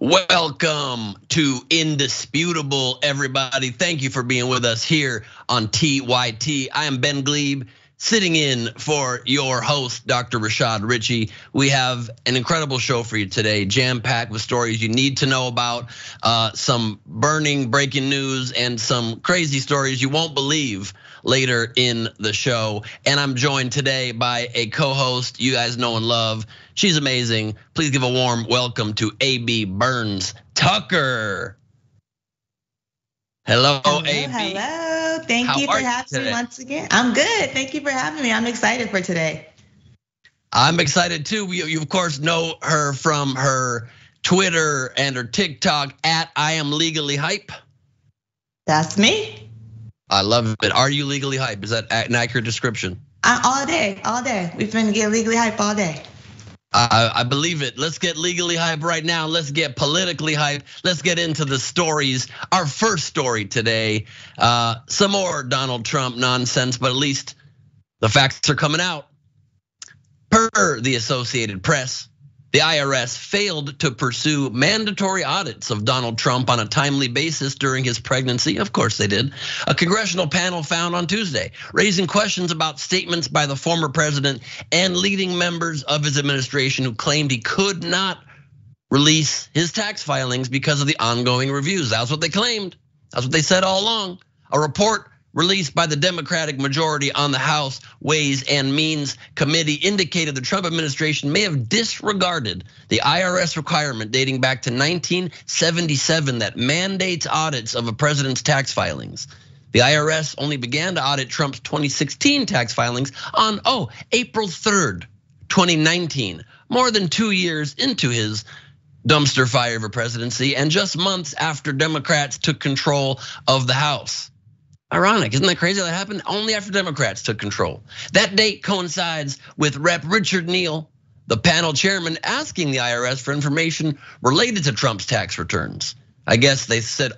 Welcome to Indisputable, everybody. Thank you for being with us here on TYT. I am Ben Gleib, sitting in for your host, Dr. Richey. We have an incredible show for you today, jam-packed with stories you need to know about, some burning, breaking news, and some crazy stories you won't believe later in the show. And I'm joined today by a co-host you guys know and love. She's amazing. Please give a warm welcome to AB Burns Tucker. Hello, AB. Hello. Thank you for having me once again. I'm good. Thank you for having me. I'm excited for today. I'm excited too. You of course know her from her Twitter and her TikTok at I am legally hype. That's me. I love it. Are you legally hype? Is that an accurate description? All day, all day. We've been getting legally hype all day. I believe it. Let's get legally hype right now. Let's get politically hype. Let's get into the stories. Our first story today, some more Donald Trump nonsense, but at least the facts are coming out. Per the Associated Press, the IRS failed to pursue mandatory audits of Donald Trump on a timely basis during his pregnancy. Of course they did. A congressional panel found on Tuesday, raising questions about statements by the former president and leading members of his administration who claimed he could not release his tax filings because of the ongoing reviews. That's what they claimed. That's what they said all along. A report released by the Democratic majority on the House Ways and Means Committee indicated the Trump administration may have disregarded the IRS requirement dating back to 1977 that mandates audits of a president's tax filings. The IRS only began to audit Trump's 2016 tax filings on, April 3rd, 2019, more than 2 years into his dumpster fire of a presidency and just months after Democrats took control of the House. Ironic, isn't that crazy that happened? Only after Democrats took control. That date coincides with Rep. Richard Neal, the panel chairman, asking the IRS for information related to Trump's tax returns. I guess they said,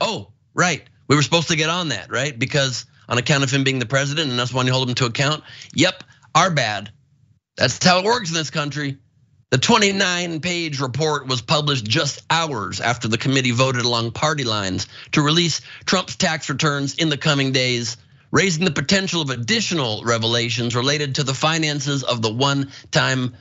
right, we were supposed to get on that, right? Because on account of him being the president and that's when you hold him to account. Yep, our bad. That's how it works in this country. The 29-page report was published just hours after the committee voted along party lines to release Trump's tax returns in the coming days, raising the potential of additional revelations related to the finances of the one-time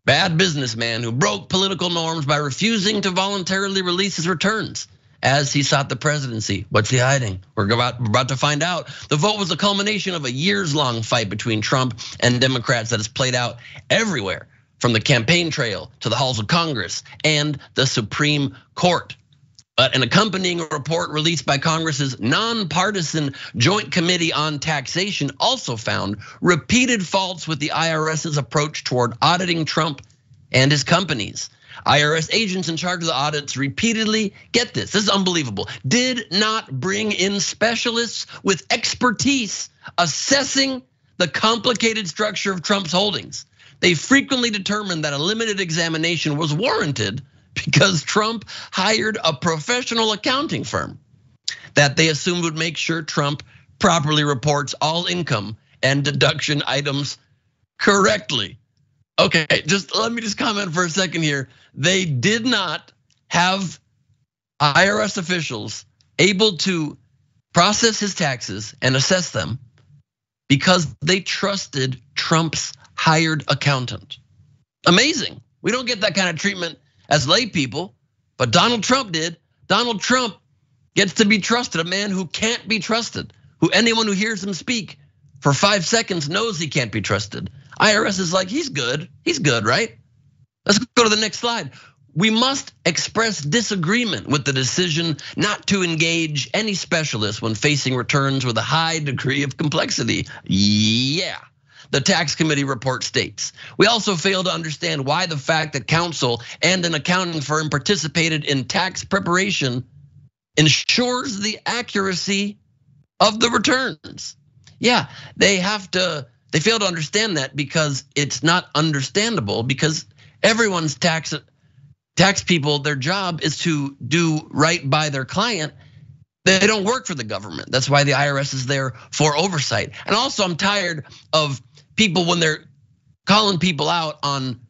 bad businessman who broke political norms by refusing to voluntarily release his returns as he sought the presidency. What's he hiding? We're about to find out. The vote was a culmination of a years-long fight between Trump and Democrats that has played out everywhere, from the campaign trail to the halls of Congress and the Supreme Court. But an accompanying report released by Congress's nonpartisan Joint Committee on Taxation also found repeated faults with the IRS's approach toward auditing Trump and his companies. IRS agents in charge of the audits repeatedly, get this is unbelievable, did not bring in specialists with expertise assessing the complicated structure of Trump's holdings. They frequently determined that a limited examination was warranted because Trump hired a professional accounting firm that they assumed would make sure Trump properly reports all income and deduction items correctly. Okay, let me comment for a second here. They did not have IRS officials able to process his taxes and assess them because they trusted Trump's hired accountant. Amazing. We don't get that kind of treatment as lay people, but Donald Trump did. Donald Trump gets to be trusted, a man who can't be trusted, who anyone who hears him speak for 5 seconds knows he can't be trusted. IRS is like, he's good, right? Let's go to the next slide. We must express disagreement with the decision not to engage any specialist when facing returns with a high degree of complexity. Yeah. The tax committee report states. We also fail to understand why the fact that counsel and an accounting firm participated in tax preparation ensures the accuracy of the returns. Yeah, they fail to understand that because it's not understandable, because everyone's tax people, their job is to do right by their client. They don't work for the government. That's why the IRS is there for oversight. And also I'm tired of people when they're calling people out on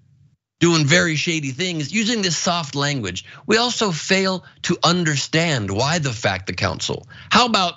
doing very shady things, using this soft language. We also fail to understand why the FACTA Council. How about,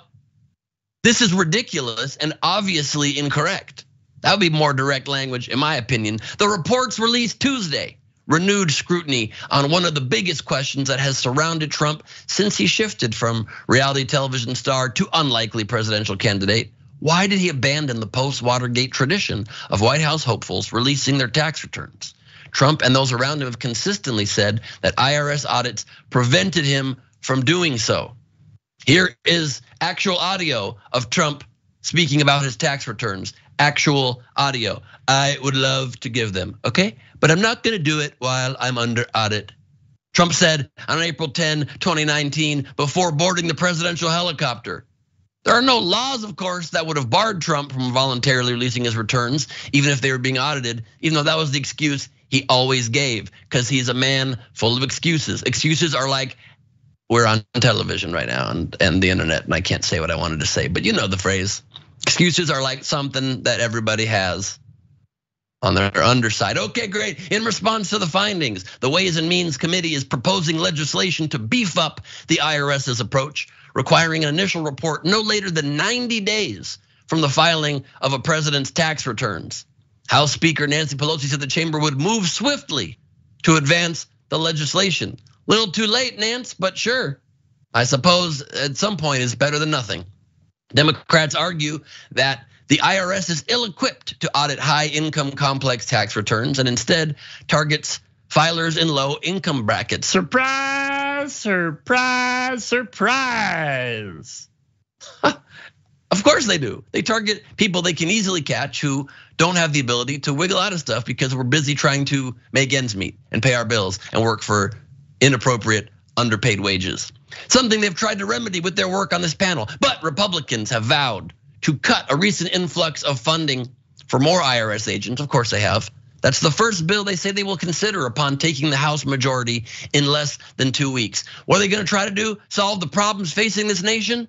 this is ridiculous and obviously incorrect? That would be more direct language, in my opinion. The reports released Tuesday, renewed scrutiny on one of the biggest questions that has surrounded Trump since he shifted from reality television star to unlikely presidential candidate. Why did he abandon the post-Watergate tradition of White House hopefuls releasing their tax returns? Trump and those around him have consistently said that IRS audits prevented him from doing so. Here is actual audio of Trump speaking about his tax returns. Actual audio. I would love to give them, okay? But I'm not gonna do it while I'm under audit. Trump said on April 10, 2019, before boarding the presidential helicopter, there are no laws, of course, that would have barred Trump from voluntarily releasing his returns, even if they were being audited, even though that was the excuse he always gave, because he's a man full of excuses. Excuses are like, we're on television right now and the internet, and I can't say what I wanted to say, but you know the phrase. Excuses are like something that everybody has on their underside. Okay, great. In response to the findings, the Ways and Means Committee is proposing legislation to beef up the IRS's approach, requiring an initial report no later than 90 days from the filing of a president's tax returns. House Speaker Nancy Pelosi said the chamber would move swiftly to advance the legislation. Little too late, Nance, but sure. I suppose at some point it's better than nothing. Democrats argue that the IRS is ill-equipped to audit high-income complex tax returns and instead targets filers in low income brackets. Surprise, surprise, surprise. Of course they do. They target people they can easily catch who don't have the ability to wiggle out of stuff because we're busy trying to make ends meet and pay our bills and work for inappropriate, underpaid wages. Something they've tried to remedy with their work on this panel. But Republicans have vowed to cut a recent influx of funding for more IRS agents. Of course they have. That's the first bill they say they will consider upon taking the House majority in less than 2 weeks. What are they gonna try to do? Solve the problems facing this nation?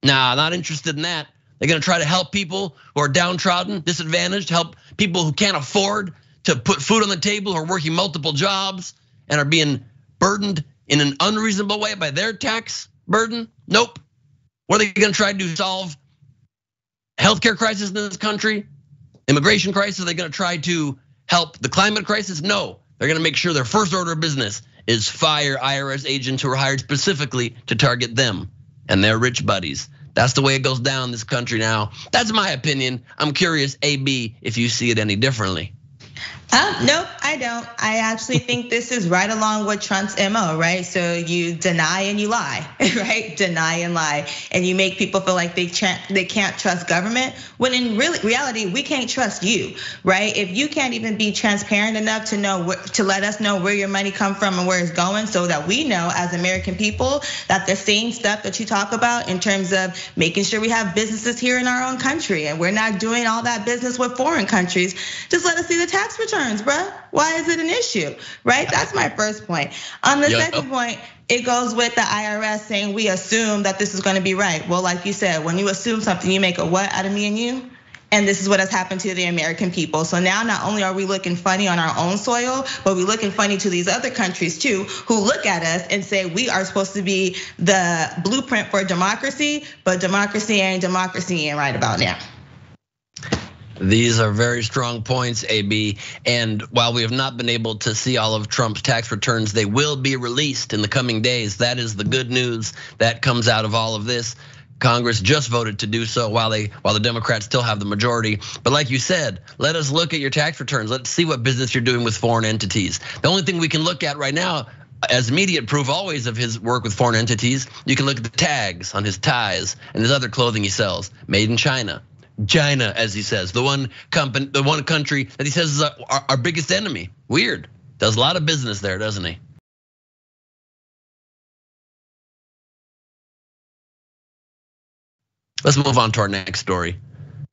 Nah, not interested in that. They're gonna try to help people who are downtrodden, disadvantaged, help people who can't afford to put food on the table, who are working multiple jobs and are being burdened in an unreasonable way by their tax burden? Nope. What are they gonna try to solve? Healthcare crisis in this country? Immigration crisis? Are they gonna try to help the climate crisis? No, they're gonna make sure their first order of business is fire IRS agents who are hired specifically to target them and their rich buddies. That's the way it goes down in this country now. That's my opinion. I'm curious, AB, if you see it any differently. Nope, I don't. I actually think this is right along with Trump's MO, right? So you deny and you lie, right? Deny and lie, and you make people feel like they can't trust government. When in reality, we can't trust you, right? If you can't even be transparent enough to know to let us know where your money come from and where it's going, so that we know as American people that the same stuff that you talk about in terms of making sure we have businesses here in our own country and we're not doing all that business with foreign countries, just let us see the tax returns, bruh. Why is it an issue, right? That's my first point. On the second point, it goes with the IRS saying we assume that this is gonna be right. Well, like you said, when you assume something, you make a what out of me and you? And this is what has happened to the American people. So now not only are we looking funny on our own soil, but we're looking funny to these other countries too, who look at us and say we are supposed to be the blueprint for democracy, but democracy ain't right about now. These are very strong points, AB. And while we have not been able to see all of Trump's tax returns, they will be released in the coming days. That is the good news that comes out of all of this. Congress just voted to do so while the Democrats still have the majority. But like you said, let us look at your tax returns. Let's see what business you're doing with foreign entities. The only thing we can look at right now, as immediate proof always of his work with foreign entities, you can look at the tags on his ties and his other clothing he sells, made in China. China, as he says, the one country that he says is our biggest enemy. Weird. Does a lot of business there, doesn't he? Let's move on to our next story. A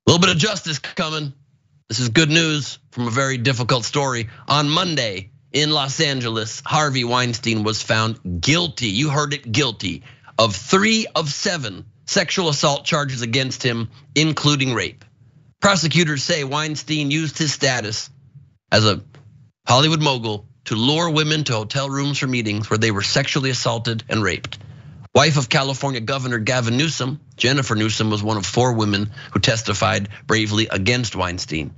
little bit of justice coming. This is good news from a very difficult story. On Monday in Los Angeles, Harvey Weinstein was found guilty. You heard it, guilty of 3 of 7 sexual assault charges against him, including rape. Prosecutors say Weinstein used his status as a Hollywood mogul, to lure women to hotel rooms for meetings where they were sexually assaulted and raped. Wife of California Governor Gavin Newsom, Jennifer Newsom was one of 4 women who testified bravely against Weinstein.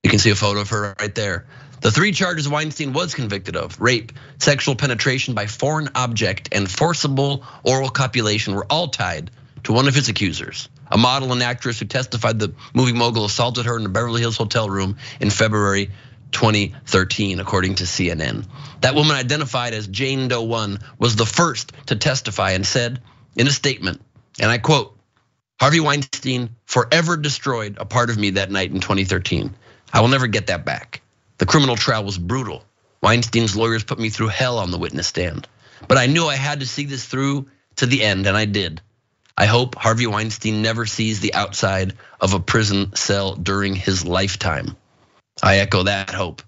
You can see a photo of her right there. The 3 charges Weinstein was convicted of, rape, sexual penetration by foreign object, and forcible oral copulation, were all tied to one of his accusers, a model and actress who testified the movie mogul assaulted her in the Beverly Hills hotel room in February 2013, according to CNN. That woman, identified as Jane Doe 1, was the first to testify and said in a statement, and I quote, "Harvey Weinstein forever destroyed a part of me that night in 2013. I will never get that back. The criminal trial was brutal. Weinstein's lawyers put me through hell on the witness stand. But I knew I had to see this through to the end, and I did. I hope Harvey Weinstein never sees the outside of a prison cell during his lifetime." I echo that hope.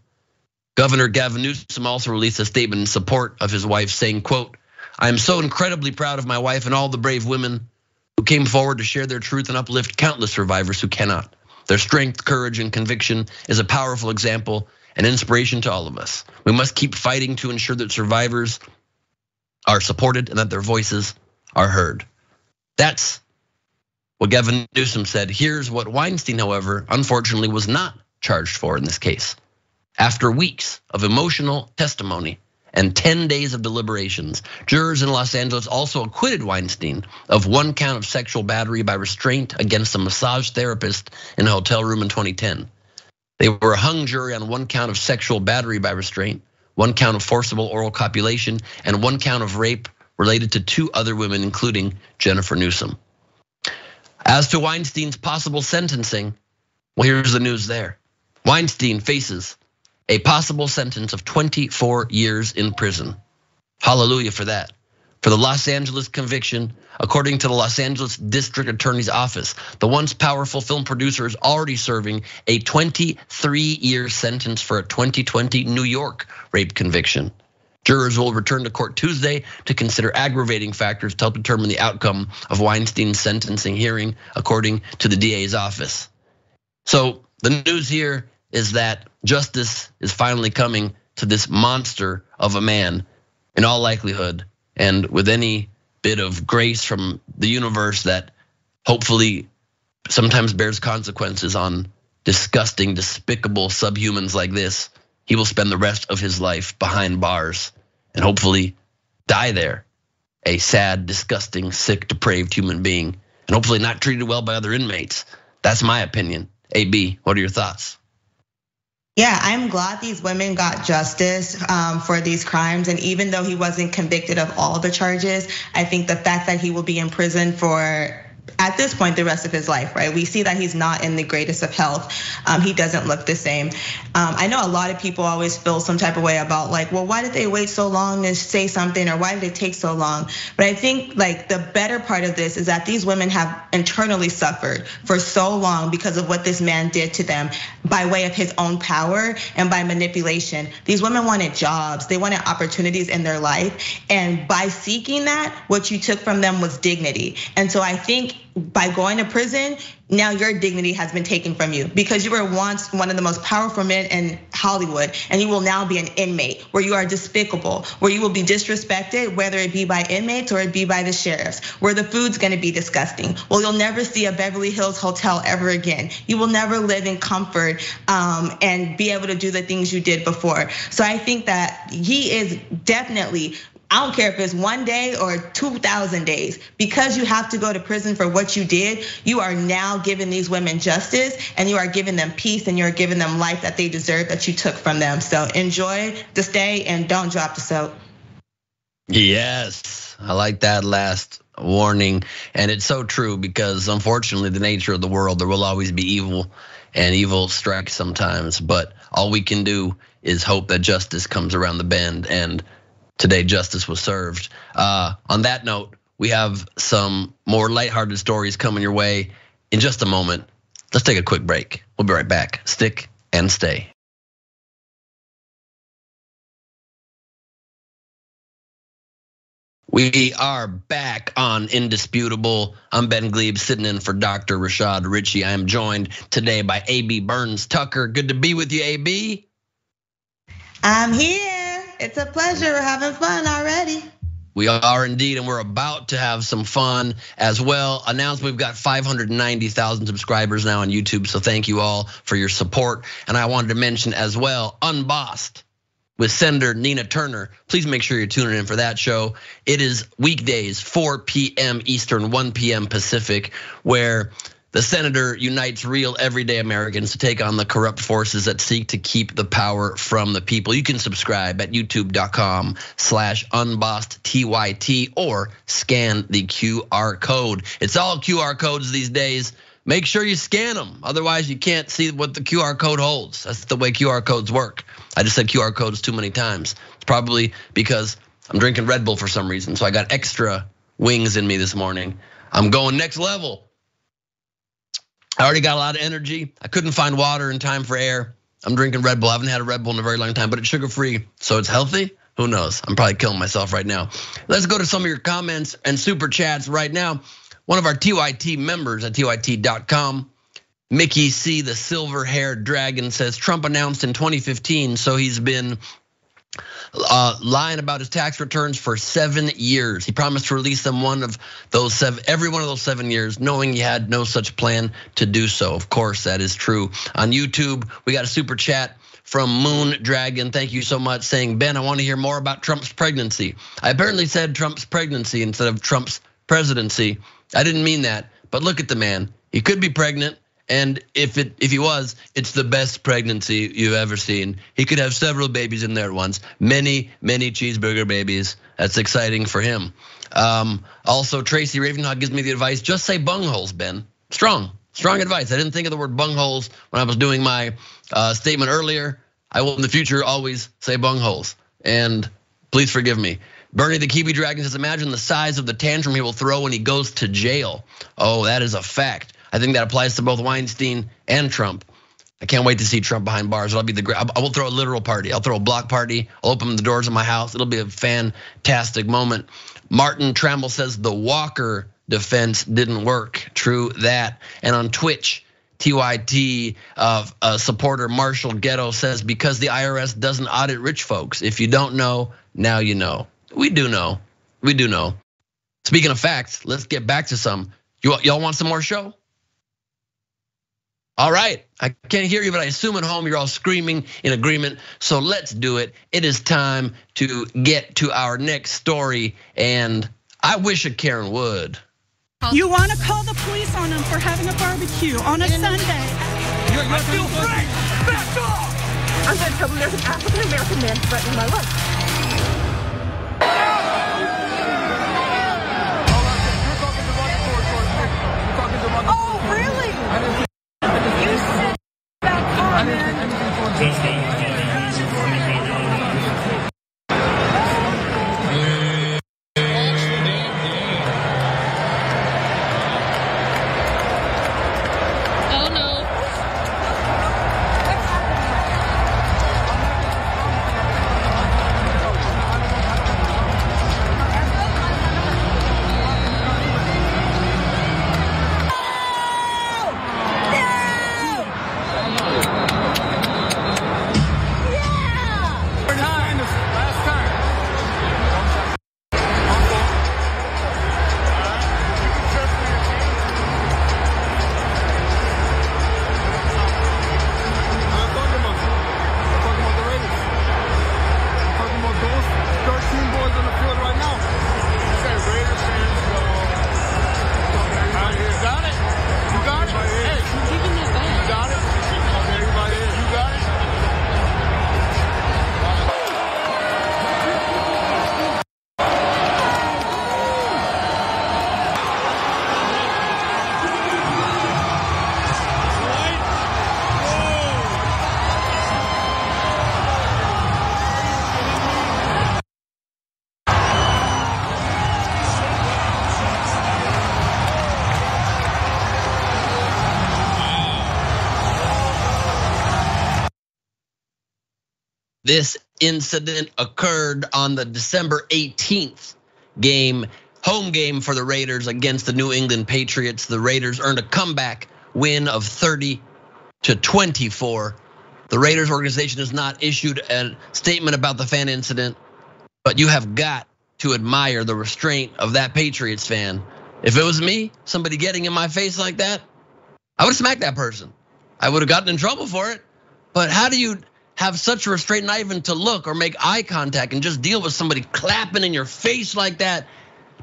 Governor Gavin Newsom also released a statement in support of his wife, saying, quote, "I am so incredibly proud of my wife and all the brave women who came forward to share their truth and uplift countless survivors who cannot. Their strength, courage, and conviction is a powerful example and inspiration to all of us. We must keep fighting to ensure that survivors are supported and that their voices are heard." That's what Gavin Newsom said. Here's what Weinstein, however, unfortunately was not charged for in this case. After weeks of emotional testimony and 10 days of deliberations, jurors in Los Angeles also acquitted Weinstein of 1 count of sexual battery by restraint against a massage therapist in a hotel room in 2010. They were a hung jury on 1 count of sexual battery by restraint, 1 count of forcible oral copulation, and 1 count of rape related to 2 other women, including Jennifer Newsom. As to Weinstein's possible sentencing, well, here's the news there. Weinstein faces a possible sentence of 24 years in prison. Hallelujah for that. For the Los Angeles conviction, according to the Los Angeles District Attorney's Office, the once powerful film producer is already serving a 23-year sentence for a 2020 New York rape conviction. Jurors will return to court Tuesday to consider aggravating factors to help determine the outcome of Weinstein's sentencing hearing, according to the DA's office. So the news here is that justice is finally coming to this monster of a man, in all likelihood, and with any bit of grace from the universe that hopefully sometimes bears consequences on disgusting, despicable subhumans like this. He will spend the rest of his life behind bars and hopefully die there, a sad, disgusting, sick, depraved human being, and hopefully not treated well by other inmates. That's my opinion. AB, what are your thoughts? Yeah, I'm glad these women got justice for these crimes. And even though he wasn't convicted of all the charges, I think the fact that he will be in prison for, at this point, the rest of his life, right? We see that he's not in the greatest of health. He doesn't look the same. I know a lot of people always feel some type of way about like, well, why did they wait so long to say something, or why did it take so long? But I think like the better part of this is that these women have internally suffered for so long because of what this man did to them by way of his own power and by manipulation. These women wanted jobs, they wanted opportunities in their life. And by seeking that, what you took from them was dignity. And so I think by going to prison, now your dignity has been taken from you because you were once one of the most powerful men in Hollywood, and you will now be an inmate where you are despicable, where you will be disrespected, whether it be by inmates or it be by the sheriffs, where the food's gonna be disgusting. Well, you'll never see a Beverly Hills hotel ever again. You will never live in comfort and be able to do the things you did before. So I think that he is definitely, I don't care if it's 1 day or 2,000 days, because you have to go to prison for what you did, you are now giving these women justice, and you are giving them peace, and you're giving them life that they deserve that you took from them. So enjoy the stay and don't drop the soap. Yes, I like that last warning. And it's so true because unfortunately the nature of the world, there will always be evil, and evil strikes sometimes. But all we can do is hope that justice comes around the bend, and today, justice was served. On that note, we have some more lighthearted stories coming your way in just a moment. Let's take a quick break. We'll be right back. Stick and stay. We are back on Indisputable. I'm Ben Gleib, sitting in for Dr. Rashad Richey. I am joined today by AB Burns Tucker. Good to be with you, AB. I'm here. It's a pleasure. We're having fun already. We are indeed, and we're about to have some fun as well. Announced we've got 590,000 subscribers now on YouTube, so thank you all for your support. And I wanted to mention as well, Unbossed with Senator Nina Turner. Please make sure you're tuning in for that show. It is weekdays, 4 p.m. Eastern, 1 p.m. Pacific, where the senator unites real everyday Americans to take on the corrupt forces that seek to keep the power from the people. You can subscribe at youtube.com/unbossedTYT or scan the QR code. It's all QR codes these days. Make sure you scan them. Otherwise, you can't see what the QR code holds. That's the way QR codes work. I just said QR codes too many times. It's probably because I'm drinking Red Bull for some reason. So I got extra wings in me this morning. I'm going next level. I already got a lot of energy. I couldn't find water in time for air. I'm drinking Red Bull. I haven't had a Red Bull in a very long time, but it's sugar-free, so it's healthy. Who knows? I'm probably killing myself right now. Let's go to some of your comments and super chats right now. One of our TYT members at TYT.com, Mickey C, the silver-haired dragon, says Trump announced in 2015, so he's been lying about his tax returns for 7 years. He promised to release them every one of those 7 years, knowing he had no such plan to do so. Of course, that is true. On YouTube, we got a super chat from Moon Dragon. Thank you so much, saying, Ben, I want to hear more about Trump's pregnancy. I apparently said Trump's pregnancy instead of Trump's presidency. I didn't mean that, but look at the man. He could be pregnant. And if he was, it's the best pregnancy you've ever seen. He could have several babies in there at once, many cheeseburger babies. That's exciting for him. Also, Tracy Ravenhawk gives me the advice: just say bungholes, Ben. Strong advice. I didn't think of the word bungholes when I was doing my statement earlier. I will in the future always say bungholes, and please forgive me. Bernie the Kiwi Dragon says, imagine the size of the tantrum he will throw when he goes to jail. Oh, that is a fact. I think that applies to both Weinstein and Trump. I can't wait to see Trump behind bars. I will throw a literal party. I'll throw a block party. I'll open the doors of my house. It'll be a fantastic moment. Martin Tramble says the Walker defense didn't work. True that. And on Twitch, TYT supporter Marshall Ghetto says, because the IRS doesn't audit rich folks. If you don't know, now you know. We do know. Speaking of facts, let's get back to some. Y'all want some more show? All right, I can't hear you, but I assume at home you're all screaming in agreement. So let's do it. It is time to get to our next story, and I wish a Karen would. You want to call the police on them for having a barbecue on a Sunday? I feel free. Back off! I'm going to tell them there's an African-American man threatening my life. Oh, really? You said that comment. Oh no. This incident occurred on the December 18th game, home game for the Raiders against the New England Patriots. The Raiders earned a comeback win of 30-24. The Raiders organization has not issued a statement about the fan incident, but you have got to admire the restraint of that Patriots fan. If it was me, somebody getting in my face like that, I would have smacked that person. I would have gotten in trouble for it. But how do you have such restraint not even to look or make eye contact and just deal with somebody clapping in your face like that,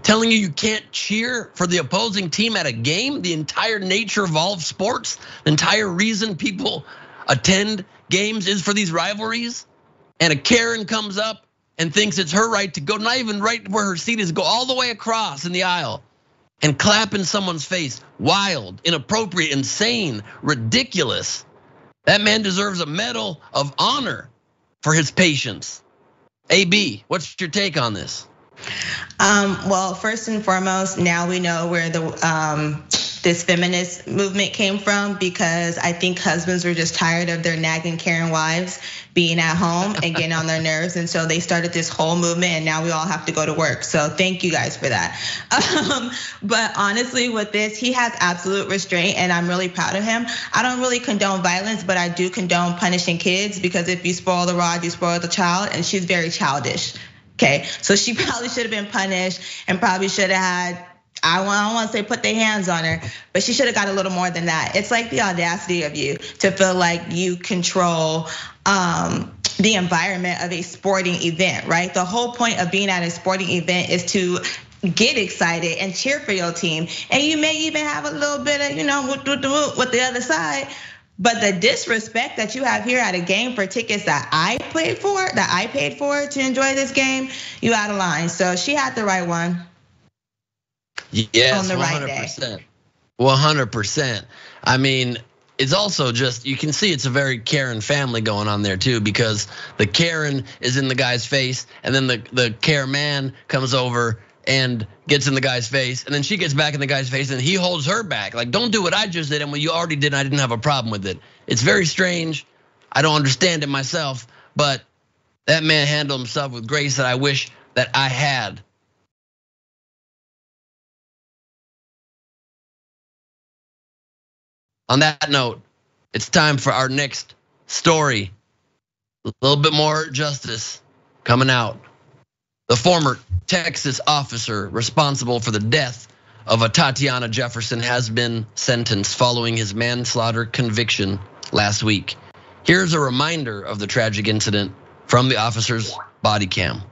telling you can't cheer for the opposing team at a game? The entire nature of all sports, the entire reason people attend games is for these rivalries. And a Karen comes up and thinks it's her right to go, not even right where her seat is, go all the way across in the aisle and clap in someone's face. Wild, inappropriate, insane, ridiculous. That man deserves a medal of honor for his patience. AB, what's your take on this? Well, first and foremost, now we know where this feminist movement came from, because I think husbands were just tired of their nagging Karen wives being at home and getting on their nerves. And so they started this whole movement, and now we all have to go to work. So thank you guys for that. But honestly, with this, he has absolute restraint, and I'm really proud of him. I don't really condone violence, but I do condone punishing kids, because if you spoil the rod, you spoil the child, and she's very childish. Okay, so she probably should have been punished and probably should have had, I don't want to say put their hands on her, but she should have got a little more than that. It's like the audacity of you to feel like you control the environment of a sporting event, right? The whole point of being at a sporting event is to get excited and cheer for your team. And you may even have a little bit of, with the other side. But the disrespect that you have here at a game for tickets that I paid for to enjoy this game, you out of line. So she had the right one. Yes, on the 100%. Right day. 100%. I mean, it's also just, you can see it's a very Karen family going on there too, because the Karen is in the guy's face, and then the Karen man comes over and gets in the guy's face, and then she gets back in the guy's face, and he holds her back. Like, don't do what I just did, and what you already did, and I didn't have a problem with it. It's very strange. I don't understand it myself, but that man handled himself with grace that I wish that I had. On that note, it's time for our next story. A little bit more justice coming out. The former Texas officer responsible for the death of Atatiana Jefferson has been sentenced following his manslaughter conviction last week. Here's a reminder of the tragic incident from the officer's body cam.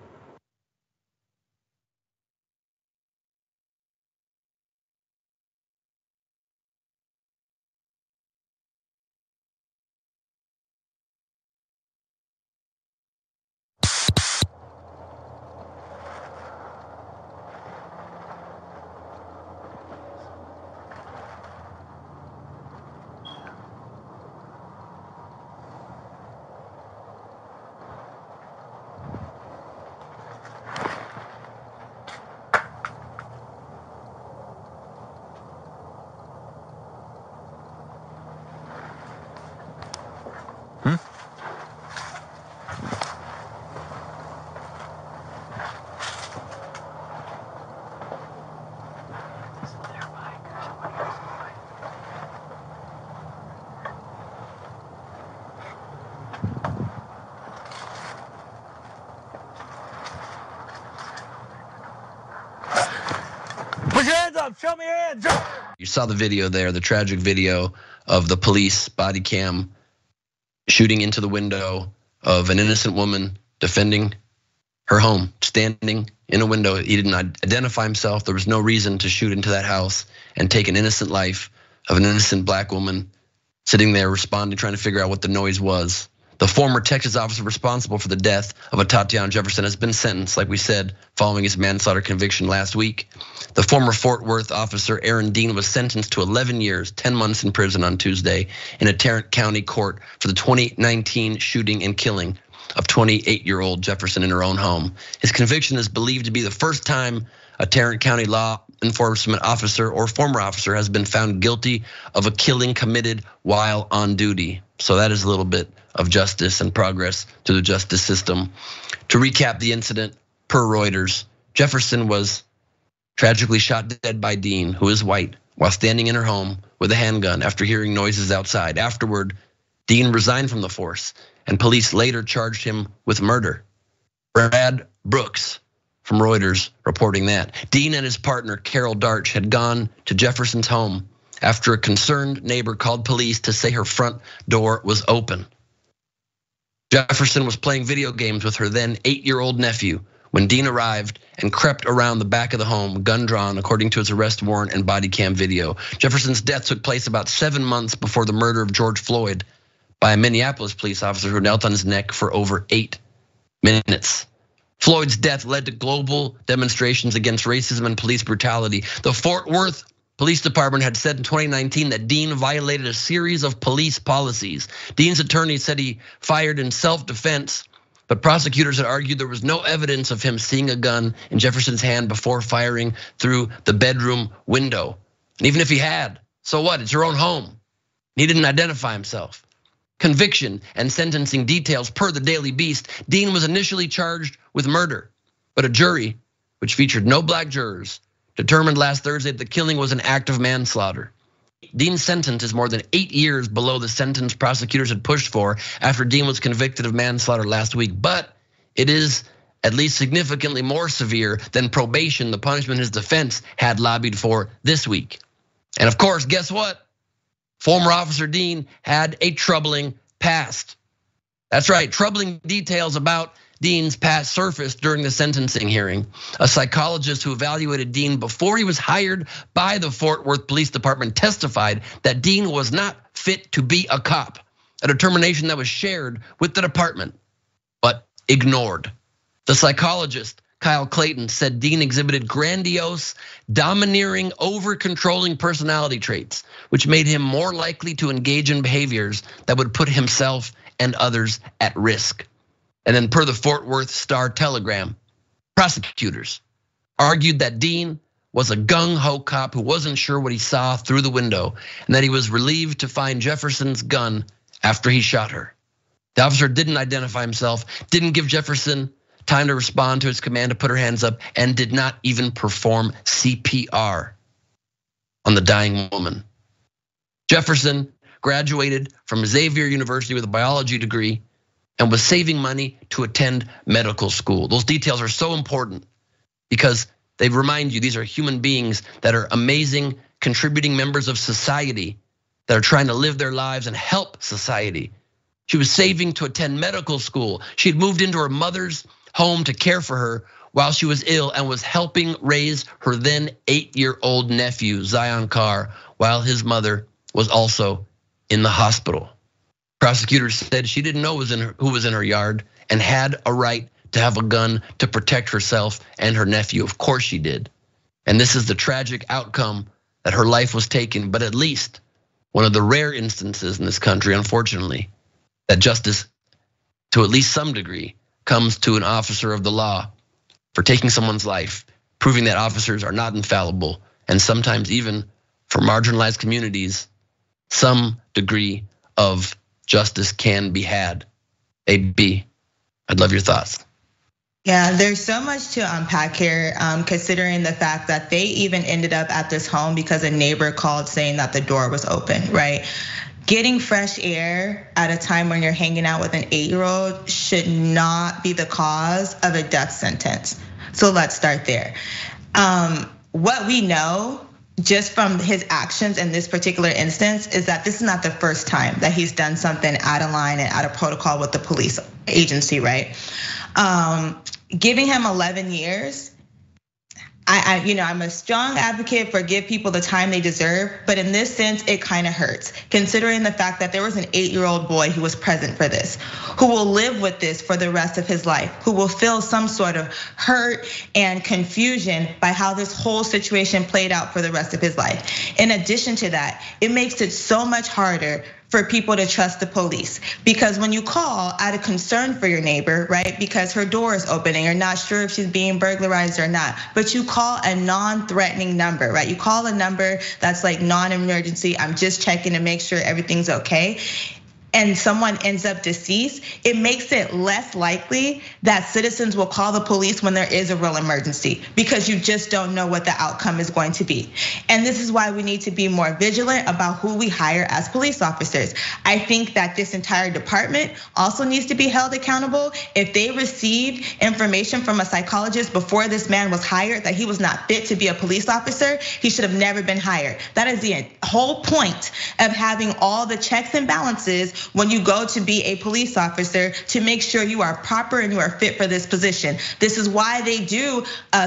Put your hands up, show me your hands. You saw the video there, the tragic video of the police body cam shooting into the window of an innocent woman defending her home, standing in a window. He didn't identify himself. There was no reason to shoot into that house and take an innocent life of an innocent black woman sitting there responding, trying to figure out what the noise was. The former Texas officer responsible for the death of Atatiana Jefferson has been sentenced, like we said, following his manslaughter conviction last week. The former Fort Worth officer, Aaron Dean, was sentenced to 11 years, 10 months in prison on Tuesday in a Tarrant County court for the 2019 shooting and killing of 28-year-old Jefferson in her own home. His conviction is believed to be the first time a Tarrant County law enforcement officer or former officer has been found guilty of a killing committed while on duty. So that is a little bit of justice and progress to the justice system. To recap the incident, per Reuters, Jefferson was tragically shot dead by Dean, who is white, while standing in her home with a handgun after hearing noises outside. Afterward, Dean resigned from the force, and police later charged him with murder. Brad Brooks from Reuters reporting that. Dean and his partner, Carol Darch, had gone to Jefferson's home after a concerned neighbor called police to say her front door was open. Jefferson was playing video games with her then 8-year-old nephew when Dean arrived and crept around the back of the home, gun drawn, according to his arrest warrant and body cam video. Jefferson's death took place about 7 months before the murder of George Floyd by a Minneapolis police officer who knelt on his neck for over 8 minutes. Floyd's death led to global demonstrations against racism and police brutality. The Fort Worth Police Department had said in 2019 that Dean violated a series of police policies. Dean's attorney said he fired in self-defense, but prosecutors had argued there was no evidence of him seeing a gun in Jefferson's hand before firing through the bedroom window. And even if he had, so what? It's your own home. He didn't identify himself. Conviction and sentencing details per the Daily Beast. Dean was initially charged with murder, but a jury, which featured no black jurors, determined last Thursday that the killing was an act of manslaughter. Dean's sentence is more than 8 years below the sentence prosecutors had pushed for after Dean was convicted of manslaughter last week, but it is at least significantly more severe than probation, the punishment his defense had lobbied for this week. And of course, guess what? Former Officer Dean had a troubling past. That's right, troubling details about Dean's past surfaced during the sentencing hearing. A psychologist who evaluated Dean before he was hired by the Fort Worth Police Department testified that Dean was not fit to be a cop, a determination that was shared with the department, but ignored. The psychologist, Kyle Clayton, said Dean exhibited grandiose, domineering, over-controlling personality traits, which made him more likely to engage in behaviors that would put himself and others at risk. And then per the Fort Worth Star-Telegram, prosecutors argued that Dean was a gung-ho cop who wasn't sure what he saw through the window, and that he was relieved to find Jefferson's gun after he shot her. The officer didn't identify himself, didn't give Jefferson time to respond to his command to put her hands up, and did not even perform CPR on the dying woman. Jefferson graduated from Xavier University with a biology degree and was saving money to attend medical school. Those details are so important because they remind you these are human beings that are amazing, contributing members of society that are trying to live their lives and help society. She was saving to attend medical school. She had moved into her mother's home to care for her while she was ill and was helping raise her then 8-year-old nephew, Zion Carr, while his mother was also in the hospital. Prosecutors said she didn't know who was in her yard and had a right to have a gun to protect herself and her nephew. Of course she did. And this is the tragic outcome that her life was taken, but at least one of the rare instances in this country, unfortunately, that justice to at least some degree comes to an officer of the law for taking someone's life, proving that officers are not infallible, and sometimes even for marginalized communities, some degree of justice can be had. AB, I'd love your thoughts. Yeah, there's so much to unpack here, considering the fact that they even ended up at this home because a neighbor called saying that the door was open, right? Getting fresh air at a time when you're hanging out with an 8-year-old should not be the cause of a death sentence. So let's start there. What we know just from his actions in this particular instance is that this is not the first time that he's done something out of line and out of protocol with the police agency, right? Giving him 11 years, I'm a strong advocate for give people the time they deserve, but in this sense, it kind of hurts, considering the fact that there was an 8-year-old boy who was present for this, who will live with this for the rest of his life, who will feel some sort of hurt and confusion by how this whole situation played out for the rest of his life. In addition to that, it makes it so much harder for people to trust the police. Because when you call out of concern for your neighbor, right? Because her door is open and you're not sure if she's being burglarized or not, but you call a non-threatening number, right? You call a number that's like non-emergency, I'm just checking to make sure everything's okay. and someone ends up deceased, it makes it less likely that citizens will call the police when there is a real emergency, because you just don't know what the outcome is going to be. And this is why we need to be more vigilant about who we hire as police officers. I think that this entire department also needs to be held accountable. If they received information from a psychologist before this man was hired that he was not fit to be a police officer, he should have never been hired. That is the whole point of having all the checks and balances when you go to be a police officer, to make sure you are proper and you are fit for this position. This is why they do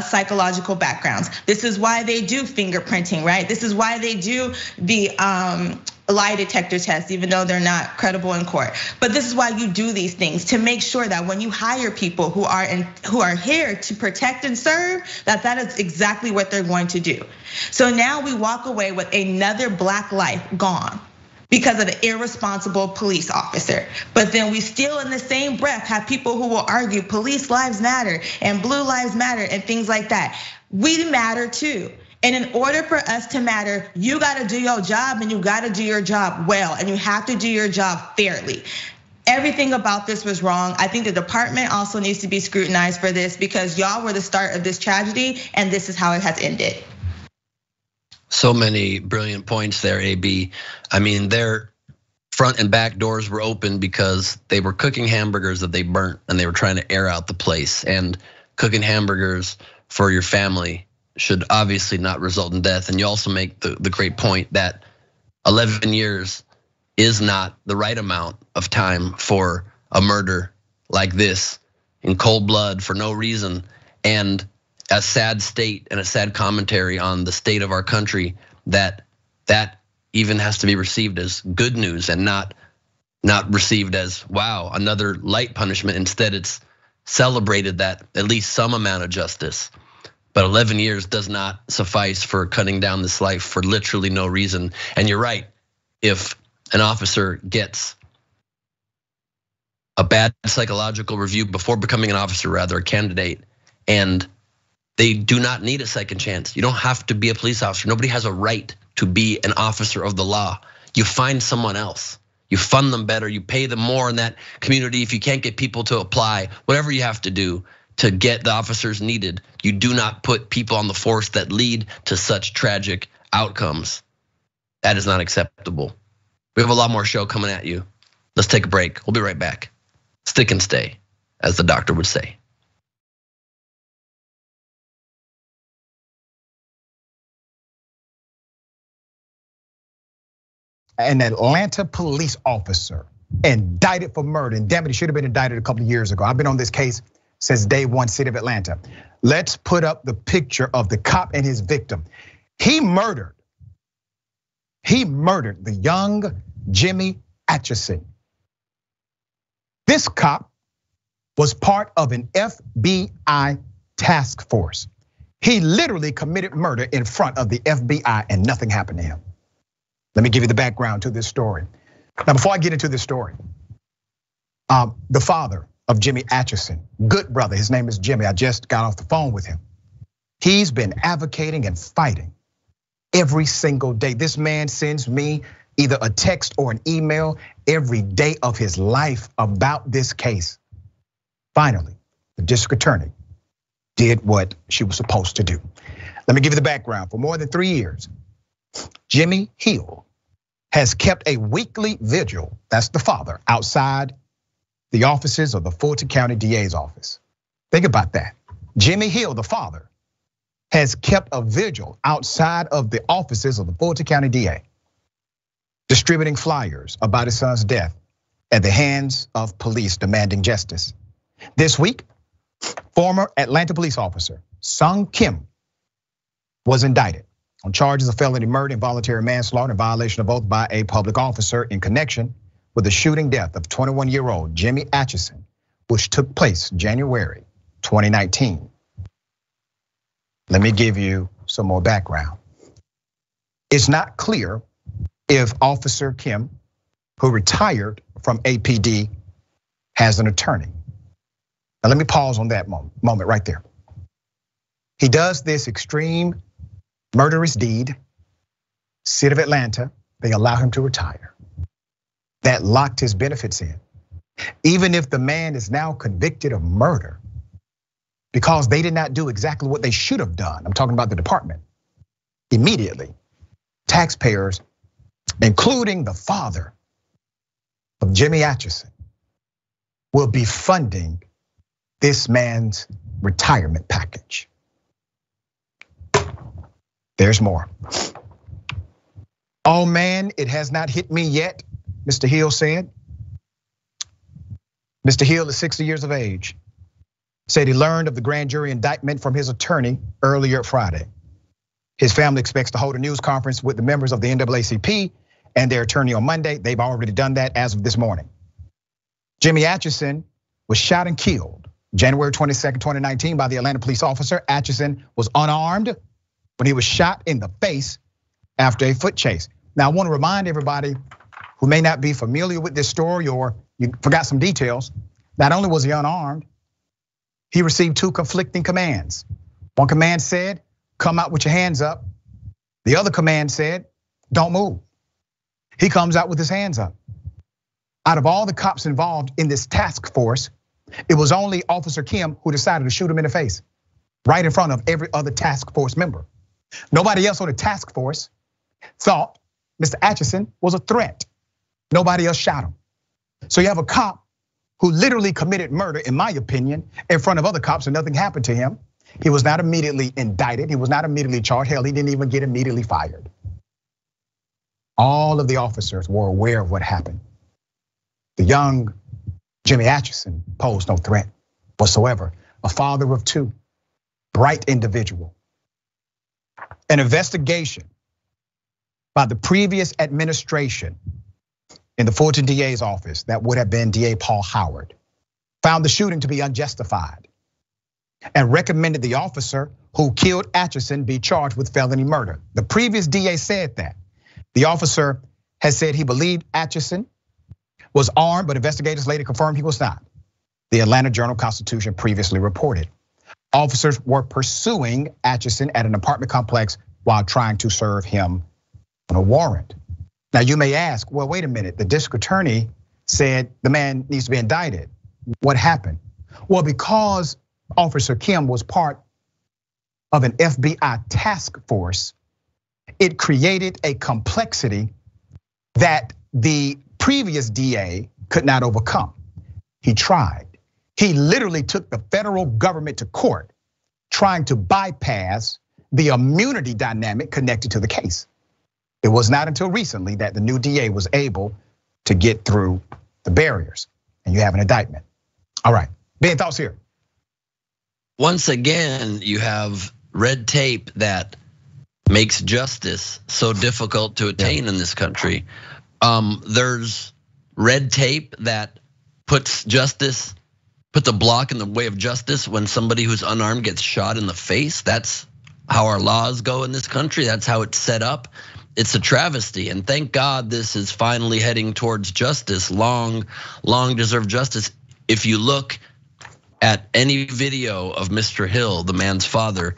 psychological backgrounds. This is why they do fingerprinting, right? This is why they do the lie detector test, even though they're not credible in court. But this is why you do these things, to make sure that when you hire people who are here to protect and serve, that is exactly what they're going to do. So now we walk away with another Black life gone because of an irresponsible police officer. But then we still in the same breath have people who will argue police lives matter and blue lives matter and things like that. We matter too. And in order for us to matter, you gotta do your job, and you gotta do your job well, and you have to do your job fairly. Everything about this was wrong. I think the department also needs to be scrutinized for this, because y'all were the start of this tragedy, and this is how it has ended. So many brilliant points there, AB. I mean, their front and back doors were open because they were cooking hamburgers that they burnt, and they were trying to air out the place. And cooking hamburgers for your family should obviously not result in death. And you also make the great point that 11 years is not the right amount of time for a murder like this in cold blood for no reason. And a sad state and a sad commentary on the state of our country, that even has to be received as good news and not received as, wow, another light punishment. Instead, it's celebrated that at least some amount of justice. But 11 years does not suffice for cutting down this life for literally no reason. And you're right, if an officer gets a bad psychological review before becoming an officer, rather a candidate, and they do not need a second chance. You don't have to be a police officer. Nobody has a right to be an officer of the law. You find someone else. You fund them better, you pay them more in that community. If you can't get people to apply, whatever you have to do to get the officers needed, you do not put people on the force that lead to such tragic outcomes. That is not acceptable. We have a lot more show coming at you. Let's take a break. We'll be right back. Stick and stay, as the doctor would say. An Atlanta police officer indicted for murder, and damn it, he should have been indicted a couple of years ago. I've been on this case since day one, city of Atlanta. Let's put up the picture of the cop and his victim. He murdered the young Jimmy Atchison. This cop was part of an FBI task force. He literally committed murder in front of the FBI and nothing happened to him. Let me give you the background to this story. Now, before I get into this story, the father of Jimmy Atchison, good brother, his name is Jimmy. I just got off the phone with him. He's been advocating and fighting every single day. This man sends me either a text or an email every day of his life about this case. Finally, the district attorney did what she was supposed to do. Let me give you the background. For more than 3 years, Jimmy Hill has kept a weekly vigil, that's the father, outside the offices of the Fulton County DA's office. Think about that. Jimmy Hill, the father, has kept a vigil outside of the offices of the Fulton County DA, distributing flyers about his son's death at the hands of police demanding justice. This week, former Atlanta police officer Sung Kim was indicted on charges of felony murder, involuntary manslaughter, and violation of oath by a public officer in connection with the shooting death of 21-year-old Jimmy Atchison, which took place January 2019. Let me give you some more background. It's not clear if Officer Kim, who retired from APD, has an attorney. Now let me pause on that moment right there. He does this extreme murderous deed, city of Atlanta, they allow him to retire. that locked his benefits in. Even if the man is now convicted of murder because they did not do exactly what they should have done, I'm talking about the department, immediately, taxpayers, including the father of Jimmy Atchison, will be funding this man's retirement package. There's more. Oh man, it has not hit me yet, Mr. Hill said. Mr. Hill is 60 years of age. Said he learned of the grand jury indictment from his attorney earlier Friday. His family expects to hold a news conference with the members of the NAACP and their attorney on Monday. They've already done that as of this morning. Jimmy Atchison was shot and killed January 22nd, 2019 by the Atlanta police officer. Atchison was unarmed when he was shot in the face after a foot chase. Now, I want to remind everybody who may not be familiar with this story or you forgot some details. Not only was he unarmed, he received two conflicting commands. One command said, come out with your hands up. The other command said, don't move. He comes out with his hands up. Out of all the cops involved in this task force, it was only Officer Kim who decided to shoot him in the face, right in front of every other task force member. Nobody else on the task force thought Mr. Atchison was a threat. Nobody else shot him. So you have a cop who literally committed murder, in my opinion, in front of other cops and nothing happened to him. He was not immediately indicted. He was not immediately charged. Hell, he didn't even get immediately fired. All of the officers were aware of what happened. The young Jimmy Atchison posed no threat whatsoever. A father of two, bright individual. An investigation by the previous administration in the Fulton DA's office, that would have been DA Paul Howard, found the shooting to be unjustified and recommended the officer who killed Atchison be charged with felony murder. The previous DA said that. The officer has said he believed Atchison was armed, but investigators later confirmed he was not. The Atlanta Journal-Constitution previously reported. Officers were pursuing Atchison at an apartment complex while trying to serve him on a warrant. Now you may ask, well, wait a minute, the district attorney said the man needs to be indicted. What happened? Well, because Officer Kim was part of an FBI task force, it created a complexity that the previous DA could not overcome. He tried. He literally took the federal government to court, trying to bypass the immunity dynamic connected to the case. It was not until recently that the new DA was able to get through the barriers, and you have an indictment. All right, Ben, thoughts here? Once again, you have red tape that makes justice so difficult to attain in this country. There's red tape that puts a block in the way of justice when somebody who's unarmed gets shot in the face. That's how our laws go in this country. That's how it's set up. It's a travesty, and thank God this is finally heading towards justice, long deserved justice. If you look at any video of Mr. Hill, the man's father,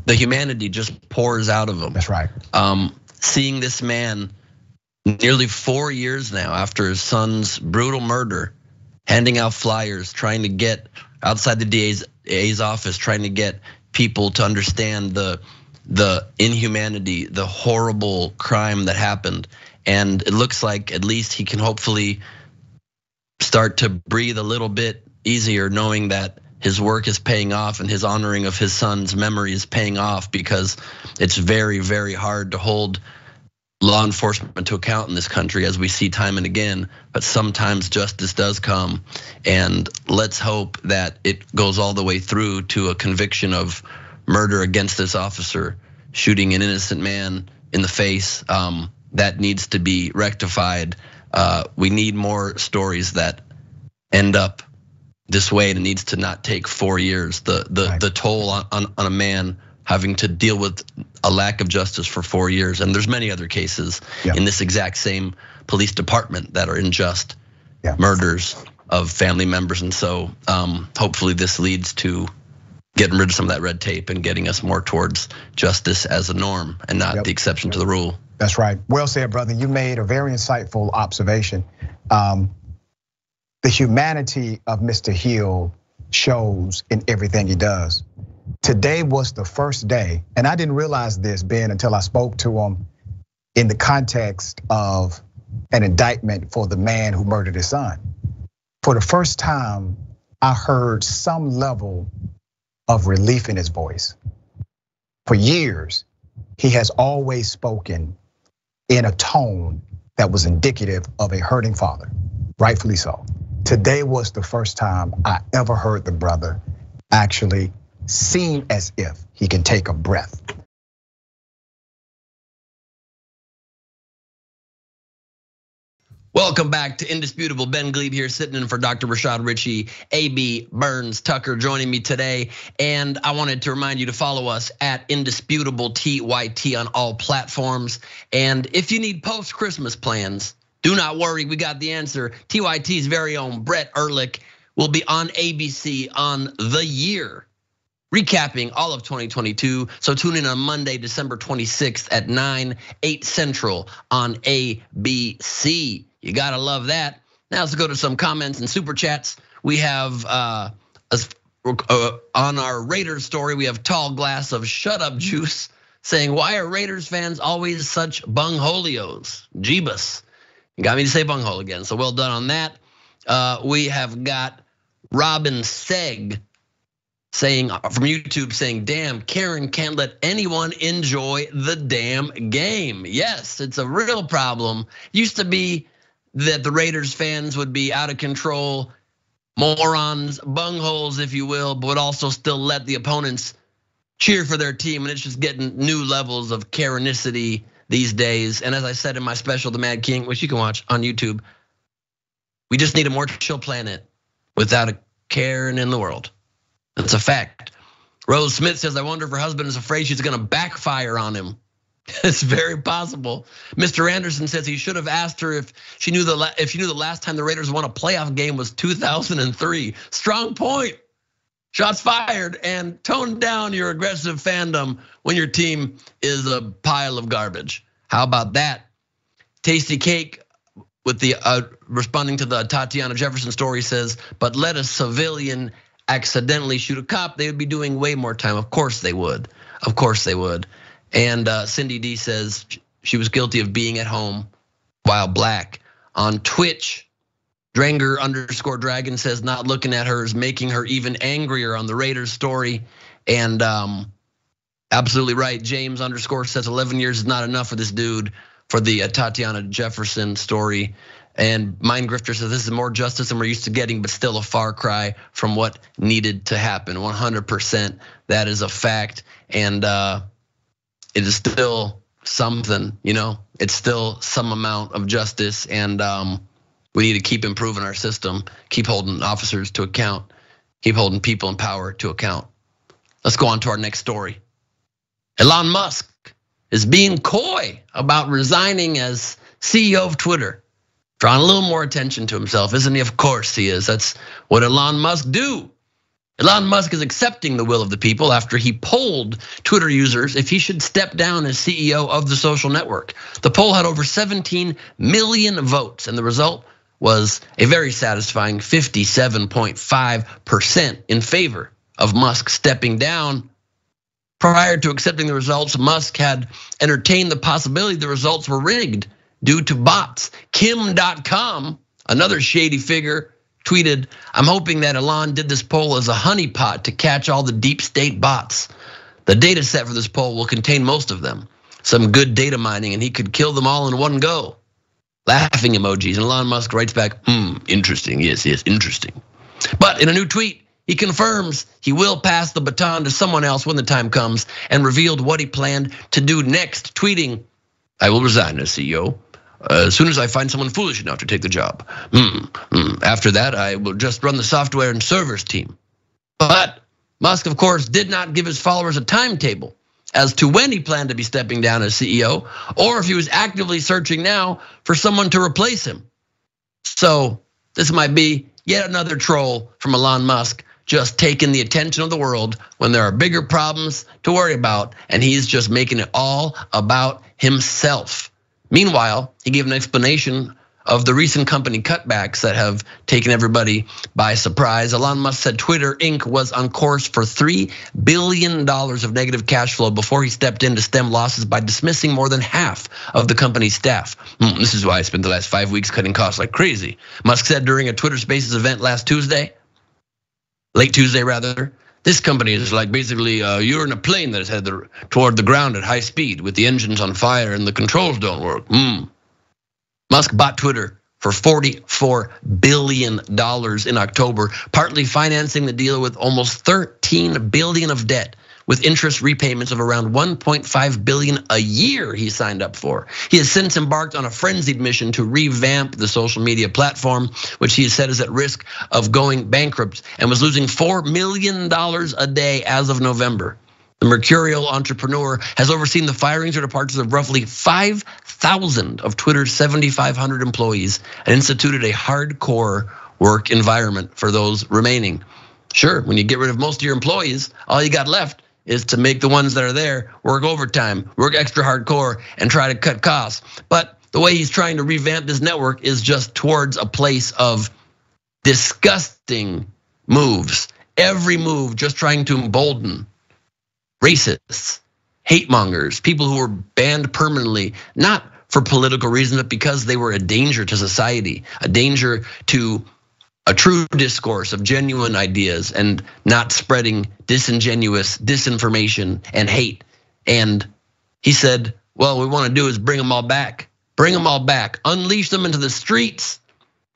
the humanity just pours out of him. That's right. Seeing this man nearly 4 years now after his son's brutal murder, handing out flyers, trying to get outside the DA's office, trying to get people to understand the inhumanity, the horrible crime that happened. And it looks like at least he can hopefully start to breathe a little bit easier, knowing that his work is paying off and his honoring of his son's memory is paying off, because it's very, very hard to hold law enforcement to account in this country, as we see time and again. But sometimes justice does come, and let's hope that it goes all the way through to a conviction of murder against this officer, shooting an innocent man in the face. That needs to be rectified. We need more stories that end up this way, and it needs to not take 4 years. The toll on a man having to deal with a lack of justice for 4 years. And there's many other cases in this exact same police department that are unjust murders of family members. And so hopefully this leads to getting rid of some of that red tape and getting us more towards justice as a norm and not the exception to the rule. That's right. Well said, brother. You made a very insightful observation. The humanity of Mr. Hill shows in everything he does. Today was the first day, and I didn't realize this, Ben, until I spoke to him in the context of an indictment for the man who murdered his son. For the first time, I heard some level of relief in his voice. For years, he has always spoken in a tone that was indicative of a hurting father, rightfully so. Today was the first time I ever heard the brother actually seem as if he can take a breath. Welcome back to Indisputable. Ben Gleib here, sitting in for Dr. Rashad Richey, AB Burns Tucker joining me today. And I wanted to remind you to follow us at Indisputable TYT on all platforms. And if you need post-Christmas plans, do not worry, we got the answer. TYT's very own Brett Ehrlich will be on ABC on The Year, recapping all of 2022. So tune in on Monday, December 26th at 9/8 Central on ABC. You gotta love that. Now let's go to some comments and super chats. We have on our Raiders story, we have Tall Glass of Shut Up Juice saying, why are Raiders fans always such bungholios? Jeebus. You got me to say bunghole again, so well done on that. We have got Robin Seg saying from YouTube saying, damn, Karen can't let anyone enjoy the damn game. Yes, it's a real problem. Used to be that the Raiders fans would be out of control, morons, bungholes, if you will, but would also still let the opponents cheer for their team. And it's just getting new levels of Karenicity these days. And as I said in my special, The Mad King, which you can watch on YouTube, we just need a more chill planet without a Karen in the world. That's a fact. Rose Smith says, I wonder if her husband is afraid she's gonna backfire on him. It's very possible. Mr. Anderson says he should have asked her if she knew the last time the Raiders won a playoff game was 2003. Strong point. Shots fired, and tone down your aggressive fandom when your team is a pile of garbage. How about that? Tasty Cake with the responding to the Atatiana Jefferson story says, but let a civilian accidentally shoot a cop, they would be doing way more time. Of course they would. Of course they would. And Cindy D says she was guilty of being at home while black. On Twitch, Dranger_Dragon says not looking at her is making her even angrier on the Raiders story. And absolutely right, James_ says 11 years is not enough for this dude for the Atatiana Jefferson story. And Mind Grifter says this is more justice than we're used to getting, but still a far cry from what needed to happen. 100%, that is a fact. And it is still something, it's still some amount of justice, and we need to keep improving our system, keep holding officers to account, keep holding people in power to account. Let's go on to our next story. Elon Musk is being coy about resigning as CEO of Twitter, drawing a little more attention to himself, isn't he? Of course he is. That's what Elon Musk do. Elon Musk is accepting the will of the people after he polled Twitter users if he should step down as CEO of the social network. The poll had over 17 million votes, and the result was a very satisfying 57.5% in favor of Musk stepping down. Prior to accepting the results, Musk had entertained the possibility the results were rigged due to bots. Kim.com, another shady figure, tweeted, I'm hoping that Elon did this poll as a honeypot to catch all the deep state bots. The data set for this poll will contain most of them. Some good data mining, and he could kill them all in one go. Laughing emojis, and Elon Musk writes back, interesting, yes, interesting. But in a new tweet, he confirms he will pass the baton to someone else when the time comes, and revealed what he planned to do next, tweeting, I will resign as CEO. As soon as I find someone foolish enough to take the job. After that, I will just run the software and servers team. But Musk, of course, did not give his followers a timetable as to when he planned to be stepping down as CEO, or if he was actively searching now for someone to replace him. So this might be yet another troll from Elon Musk, just taking the attention of the world when there are bigger problems to worry about, and he's just making it all about himself. Meanwhile, he gave an explanation of the recent company cutbacks that have taken everybody by surprise. Elon Musk said Twitter Inc. was on course for $3 billion of negative cash flow before he stepped in to stem losses by dismissing more than half of the company's staff. This is why I spent the last 5 weeks cutting costs like crazy. Musk said during a Twitter Spaces event late Tuesday rather, this company is like basically you're in a plane that is headed toward the ground at high speed with the engines on fire and the controls don't work. Musk bought Twitter for $44 billion in October, partly financing the deal with almost $13 billion of debt, with interest repayments of around $1.5 billion a year he signed up for. He has since embarked on a frenzied mission to revamp the social media platform, which he has said is at risk of going bankrupt and was losing $4 million a day as of November. The mercurial entrepreneur has overseen the firings or departures of roughly 5,000 of Twitter's 7,500 employees and instituted a hardcore work environment for those remaining. Sure, when you get rid of most of your employees, all you got left is to make the ones that are there work overtime, work extra hardcore, and try to cut costs. But the way he's trying to revamp this network is just towards a place of disgusting moves. Every move just trying to embolden racists, hate mongers, people who were banned permanently, not for political reasons, but because they were a danger to society, a danger to a true discourse of genuine ideas and not spreading disingenuous disinformation and hate. And he said, well, what we want to do is bring them all back, unleash them into the streets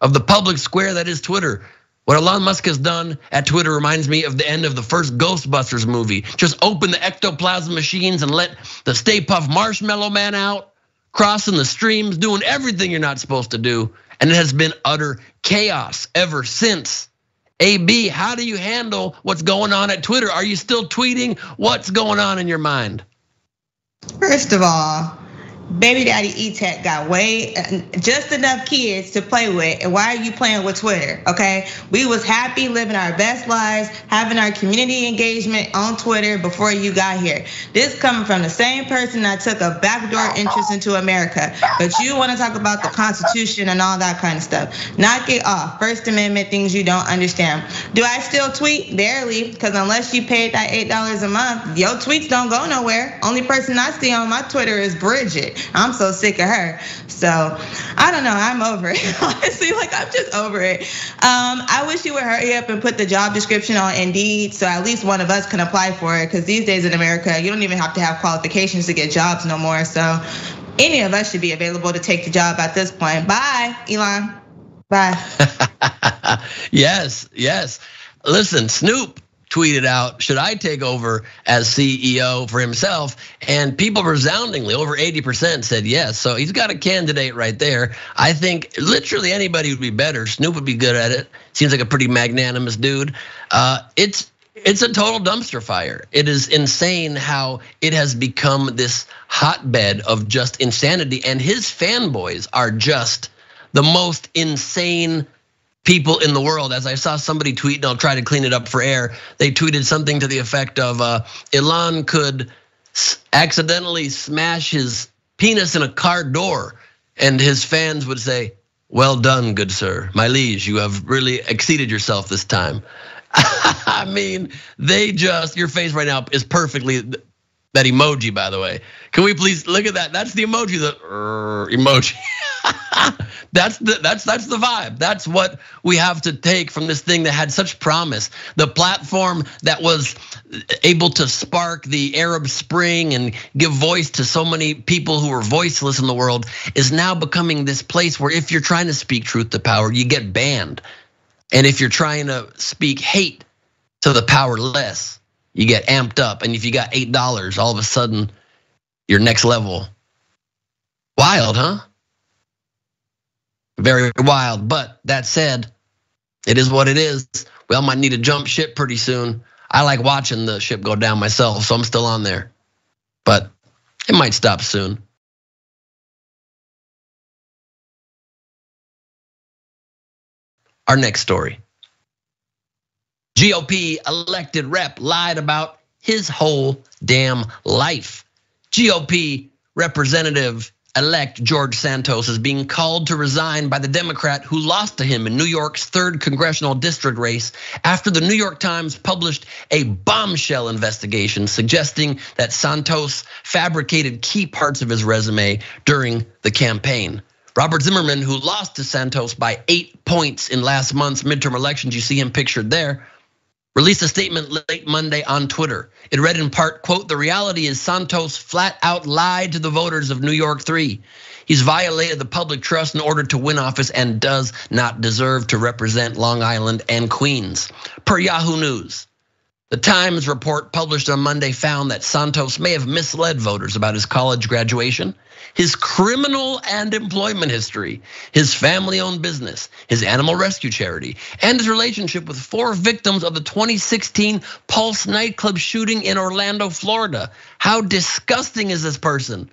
of the public square that is Twitter. What Elon Musk has done at Twitter reminds me of the end of the first Ghostbusters movie. Just open the ectoplasm machines and let the Stay Puft Marshmallow Man out, crossing the streams, doing everything you're not supposed to do. And it has been utter chaos ever since. AB, how do you handle what's going on at Twitter? Are you still tweeting? What's going on in your mind? First of all, Baby Daddy E-Tech got just enough kids to play with, and why are you playing with Twitter, okay? We was happy living our best lives, having our community engagement on Twitter before you got here. This coming from the same person that took a backdoor interest into America, but you wanna talk about the Constitution and all that kind of stuff. Knock it off, First Amendment things you don't understand. Do I still tweet? Barely, because unless you paid that $8 a month, your tweets don't go nowhere. Only person I see on my Twitter is Bridget. I'm so sick of her. So I don't know, I'm over it. Honestly, like I'm just over it. I wish you would hurry up and put the job description on Indeed so at least one of us can apply for it. Because these days in America, you don't even have to have qualifications to get jobs no more. So any of us should be available to take the job at this point. Bye, Elon. Bye. Yes. Listen, Snoop tweeted out, should I take over as CEO for himself? And people resoundingly, over 80% said yes. So he's got a candidate right there. I think literally anybody would be better. Snoop would be good at it. Seems like a pretty magnanimous dude. It's a total dumpster fire. It is insane how it has become this hotbed of just insanity. And his fanboys are just the most insane people in the world. As I saw somebody tweet, and I'll try to clean it up for air. They tweeted something to the effect of Elon could accidentally smash his penis in a car door, and his fans would say, well done, good sir, my liege, you have really exceeded yourself this time. I mean, your face right now is perfectly, that emoji, by the way. Can we please look at that? That's the emoji, the emoji. That's the vibe. That's what we have to take from this thing that had such promise. The platform that was able to spark the Arab Spring and give voice to so many people who were voiceless in the world is now becoming this place where if you're trying to speak truth to power, you get banned. And if you're trying to speak hate to the powerless, you get amped up. And if you got $8, all of a sudden you're next level. Wild, huh? Very wild, but that said, it is what it is. We all might need to jump ship pretty soon. I like watching the ship go down myself, so I'm still on there. But it might stop soon. Our next story. GOP elected rep lied about his whole damn life. GOP Representative-elect George Santos is being called to resign by the Democrat who lost to him in New York's 3rd congressional district race after the New York Times published a bombshell investigation suggesting that Santos fabricated key parts of his resume during the campaign. Robert Zimmerman, who lost to Santos by 8 points in last month's midterm elections, you see him pictured there, released a statement late Monday on Twitter. It read in part, quote, "The reality is Santos flat out lied to the voters of New York 3. He's violated the public trust in order to win office and does not deserve to represent Long Island and Queens." Per Yahoo News, the Times report published on Monday found that Santos may have misled voters about his college graduation, his criminal and employment history, his family-owned business, his animal rescue charity, and his relationship with 4 victims of the 2016 Pulse nightclub shooting in Orlando, Florida. How disgusting is this person?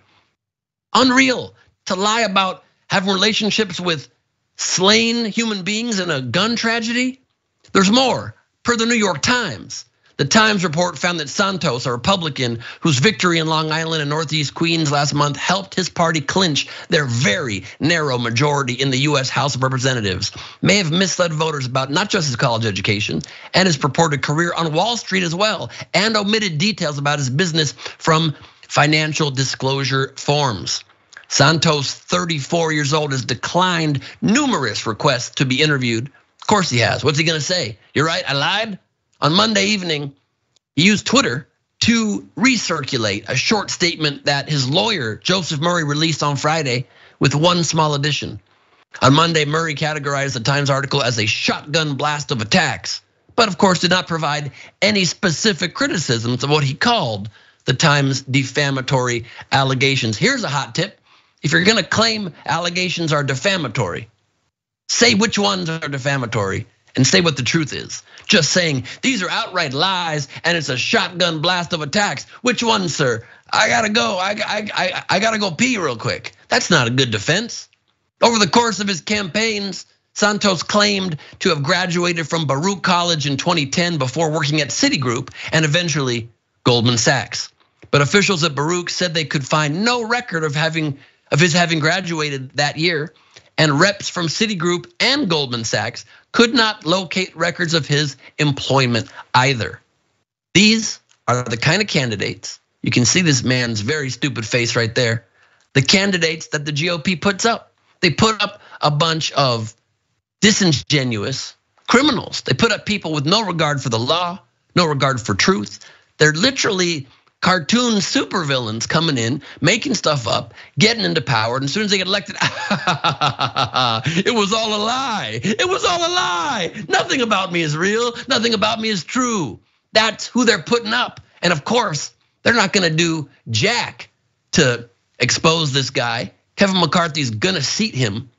Unreal to lie about having relationships with slain human beings in a gun tragedy. There's more. Per the New York Times, the Times report found that Santos, a Republican whose victory in Long Island and Northeast Queens last month helped his party clinch their very narrow majority in the US House of Representatives, may have misled voters about not just his college education and his purported career on Wall Street as well, and omitted details about his business from financial disclosure forms. Santos, 34 years old, has declined numerous requests to be interviewed. Of course he has. What's he gonna say? You're right, I lied? On Monday evening, he used Twitter to recirculate a short statement that his lawyer, Joseph Murray, released on Friday with one small addition. On Monday, Murray categorized the Times article as a shotgun blast of attacks, but of course did not provide any specific criticisms of what he called the Times' defamatory allegations. Here's a hot tip. If you're gonna claim allegations are defamatory, say which ones are defamatory and say what the truth is. Just saying these are outright lies and it's a shotgun blast of attacks. Which one, sir? I gotta go. I gotta go pee real quick. That's not a good defense. Over the course of his campaigns, Santos claimed to have graduated from Baruch College in 2010 before working at Citigroup and eventually Goldman Sachs. But officials at Baruch said they could find no record of his having graduated that year, and reps from Citigroup and Goldman Sachs could not locate records of his employment either. These are the kind of candidates, you can see this man's very stupid face right there, the candidates that the GOP puts up. They put up a bunch of disingenuous criminals. They put up people with no regard for the law, no regard for truth. They're literally cartoon supervillains coming in, making stuff up, getting into power, and as soon as they get elected, it was all a lie. It was all a lie. Nothing about me is real. Nothing about me is true. That's who they're putting up. And of course, they're not gonna do jack to expose this guy. Kevin McCarthy's gonna seat him.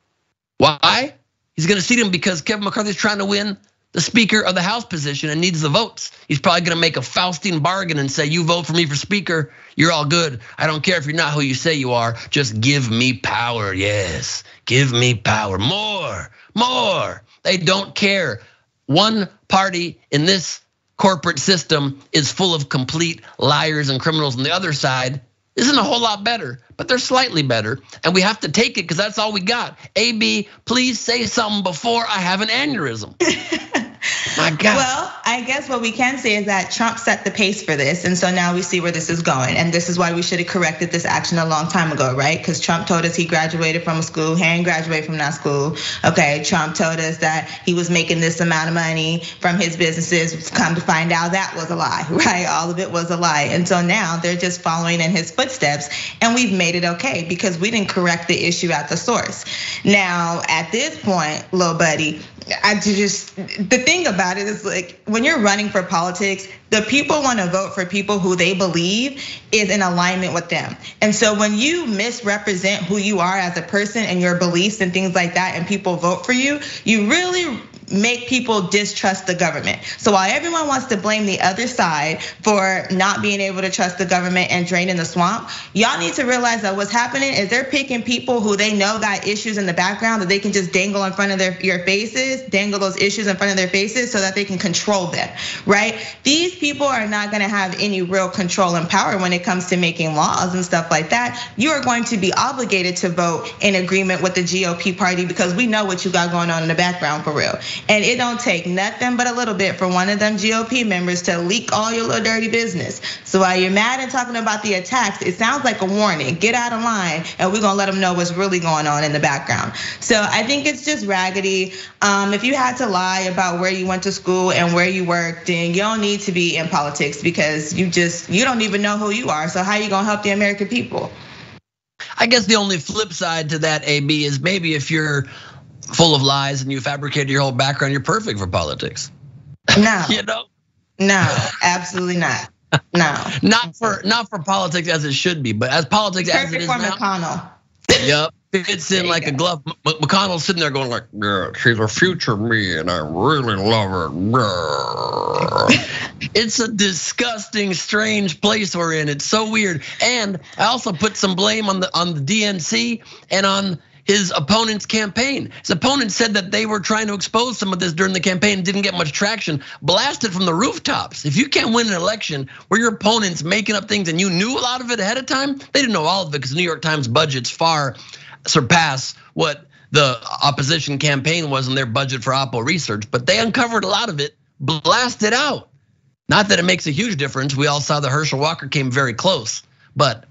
Why? He's gonna seat him because Kevin McCarthy's trying to win the Speaker of the House position and needs the votes. He's probably gonna make a Faustian bargain and say, you vote for me for Speaker, you're all good. I don't care if you're not who you say you are, just give me power, yes. Give me power, more. They don't care. One party in this corporate system is full of complete liars and criminals, and the other side isn't a whole lot better, but they're slightly better. And we have to take it because that's all we got. AB, please say something before I have an aneurysm. My God. Well, I guess what we can say is that Trump set the pace for this. And so now we see where this is going. And this is why we should have corrected this action a long time ago, right? Because Trump told us he graduated from a school, he ain't graduated from that school. Okay, Trump told us that he was making this amount of money from his businesses. Come to find out that was a lie, right? All of it was a lie. And so now they're just following in his footsteps. And we've made it okay because we didn't correct the issue at the source. Now, at this point, little buddy, the thing about it is like when you're running for politics, the people want to vote for people who they believe is in alignment with them. And so when you misrepresent who you are as a person and your beliefs and things like that, and people vote for you, you really make people distrust the government. So while everyone wants to blame the other side for not being able to trust the government and draining the swamp, y'all need to realize that what's happening is they're picking people who they know got issues in the background that they can just dangle in front of your faces, dangle those issues in front of their faces so that they can control them, right? These people are not gonna have any real control and power when it comes to making laws and stuff like that. You are going to be obligated to vote in agreement with the GOP party because we know what you got going on in the background for real. And it don't take nothing but a little bit for one of them GOP members to leak all your little dirty business. So while you're mad and talking about the attacks, it sounds like a warning. Get out of line and we're gonna let them know what's really going on in the background. So I think it's just raggedy. If you had to lie about where you went to school and where you worked, then you don't need to be in politics because you don't even know who you are. So how are you gonna help the American people? I guess the only flip side to that, AB, is maybe if you're full of lies and you fabricated your whole background, you're perfect for politics. No. You know? No, absolutely not. No. Not for politics as it should be, but as politics as it is now. Perfect for McConnell. Yep. Fits in like a glove. McConnell's sitting there going like, yeah, she's a future me and I really love her. It's a disgusting, strange place we're in. It's so weird. And I also put some blame on the DNC and on his opponent's campaign. His opponent said that they were trying to expose some of this during the campaign and didn't get much traction, blasted from the rooftops. If you can't win an election where your opponent's making up things and you knew a lot of it ahead of time, they didn't know all of it because the New York Times budgets far surpass what the opposition campaign was in their budget for Oppo research, but they uncovered a lot of it, blasted out. Not that it makes a huge difference. We all saw the Herschel Walker came very close, but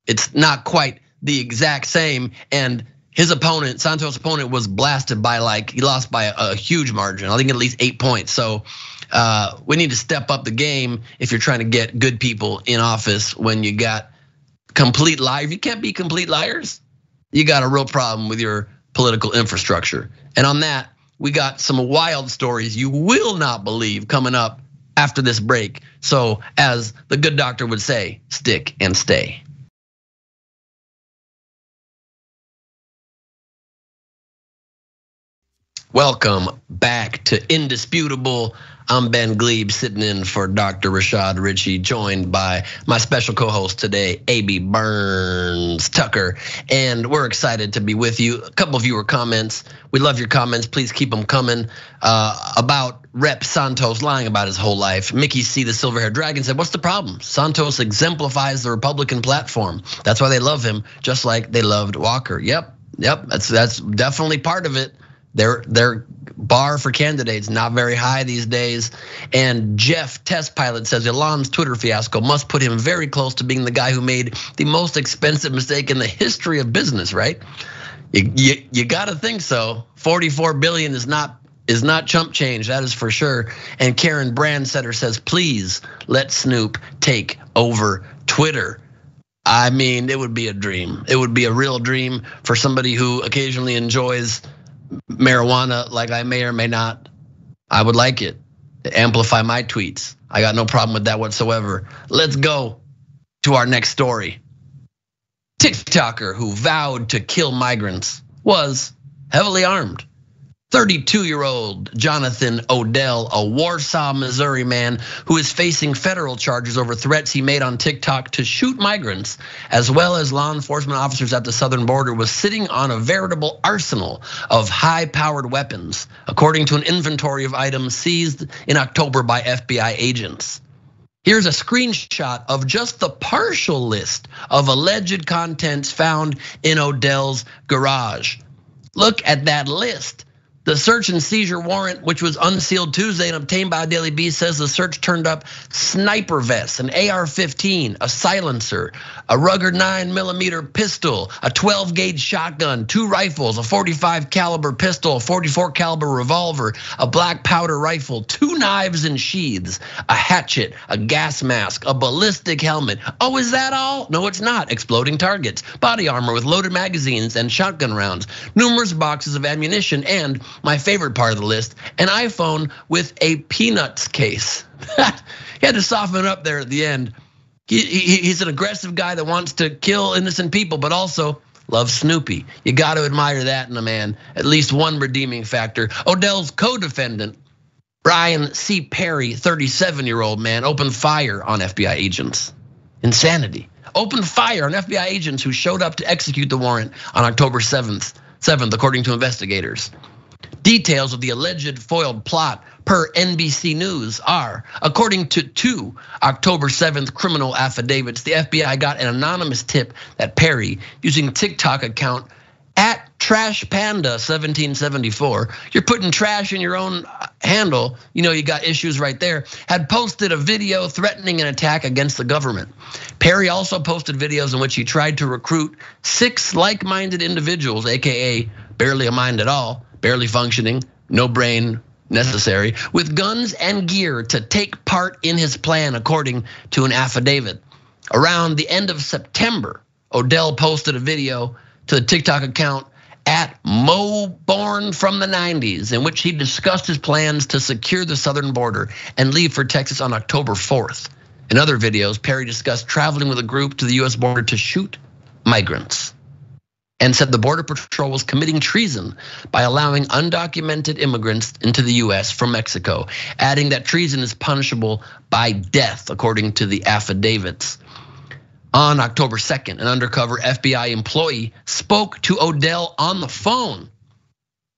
it's not quite the exact same. And his opponent, Santos' opponent, was blasted by he lost by a huge margin. I think at least 8 points. So we need to step up the game if you're trying to get good people in office when you got complete liars. You can't be complete liars. You got a real problem with your political infrastructure. And on that, we got some wild stories you will not believe coming up after this break. So as the good doctor would say, stick and stay. Welcome back to Indisputable. I'm Ben Gleib, sitting in for Dr. Rashad Richey, joined by my special co-host today, AB Burns Tucker. And we're excited to be with you. A couple of viewer comments. We love your comments. Please keep them coming. About Rep Santos lying about his whole life. Mickey C, the silver-haired dragon, said, what's the problem? Santos exemplifies the Republican platform. That's why they love him, just like they loved Walker. Yep, that's definitely part of it. Their bar for candidates not very high these days. And Jeff Test Pilot says Elon's Twitter fiasco must put him very close to being the guy who made the most expensive mistake in the history of business, right? You gotta think so. 44 billion is not chump change, that is for sure. And Karen Brandsetter says, please let Snoop take over Twitter. I mean, it would be a dream. It would be a real dream for somebody who occasionally enjoys marijuana like I may or may not. I would like it to amplify my tweets. I got no problem with that whatsoever. Let's go to our next story. TikToker who vowed to kill migrants was heavily armed. 32-year-old Jonathan Odell, a Warsaw, Missouri man who is facing federal charges over threats he made on TikTok to shoot migrants, as well as law enforcement officers at the southern border, was sitting on a veritable arsenal of high-powered weapons, according to an inventory of items seized in October by FBI agents. Here's a screenshot of just the partial list of alleged contents found in Odell's garage. Look at that list. The search and seizure warrant, which was unsealed Tuesday and obtained by Daily Beast, says the search turned up sniper vests, an AR-15, a silencer, a Ruger 9mm pistol, a 12-gauge shotgun, 2 rifles, a 45 caliber pistol, a 44 caliber revolver, a black powder rifle, 2 knives and sheaths, a hatchet, a gas mask, a ballistic helmet. Oh, is that all? No, it's not. Exploding targets, body armor with loaded magazines and shotgun rounds, numerous boxes of ammunition, and my favorite part of the list, an iPhone with a peanuts case. He had to soften it up there at the end. He's an aggressive guy that wants to kill innocent people, but also Love Snoopy. You got to admire that in a man. At least one redeeming factor. Odell's co-defendant, Brian C. Perry, 37-year-old man, opened fire on FBI agents. Insanity. Opened fire on FBI agents who showed up to execute the warrant on October 7th, according to investigators. Details of the alleged foiled plot per NBC News are, according to 2 October 7th criminal affidavits, the FBI got an anonymous tip that Perry, using TikTok account @TrashPanda1774, you're putting trash in your own handle, you got issues right there, had posted a video threatening an attack against the government. Perry also posted videos in which he tried to recruit 6 like-minded individuals, AKA barely a mind at all, barely functioning, no brain necessary, with guns and gear to take part in his plan, according to an affidavit. Around the end of September, Odell posted a video to the TikTok account @MoBorn from the 90s, in which he discussed his plans to secure the southern border and leave for Texas on October 4th. In other videos, Perry discussed traveling with a group to the US border to shoot migrants, and said the Border Patrol was committing treason by allowing undocumented immigrants into the US from Mexico, adding that treason is punishable by death, according to the affidavits. On October 2nd, an undercover FBI employee spoke to Odell on the phone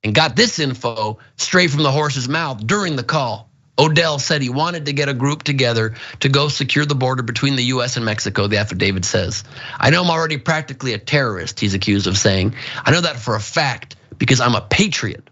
and got this info straight from the horse's mouth during the call. Odell said he wanted to get a group together to go secure the border between the US and Mexico, the affidavit says. I know I'm already practically a terrorist, he's accused of saying. I know that for a fact because I'm a patriot.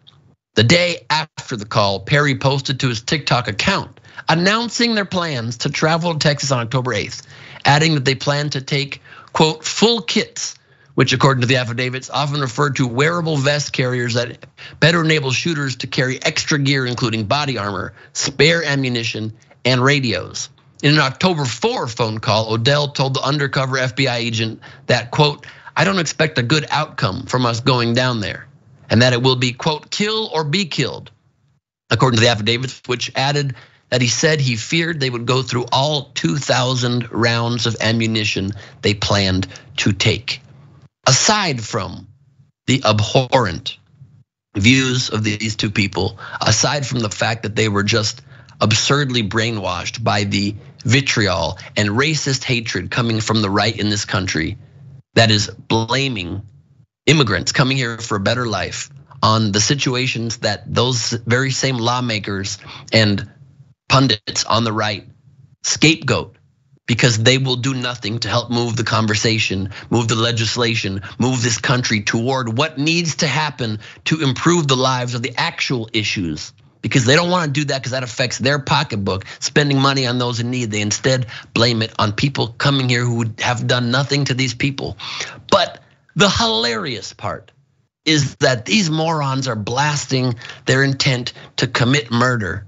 The day after the call, Perry posted to his TikTok account announcing their plans to travel to Texas on October 8th, adding that they plan to take, quote, full kits, which according to the affidavits often referred to wearable vest carriers that better enable shooters to carry extra gear, including body armor, spare ammunition, and radios. In an October 4 phone call, Odell told the undercover FBI agent that, quote, I don't expect a good outcome from us going down there, and that it will be, quote, kill or be killed, according to the affidavits, which added that he said he feared they would go through all 2,000 rounds of ammunition they planned to take. Aside from the abhorrent views of these two people, aside from the fact that they were just absurdly brainwashed by the vitriol and racist hatred coming from the right in this country that is blaming immigrants coming here for a better life on the situations that those very same lawmakers and pundits on the right scapegoat, because they will do nothing to help move the conversation, move the legislation, move this country toward what needs to happen to improve the lives of the actual issues. Because they don't want to do that because that affects their pocketbook, spending money on those in need. They instead blame it on people coming here who have done nothing to these people. But the hilarious part is that these morons are blasting their intent to commit murder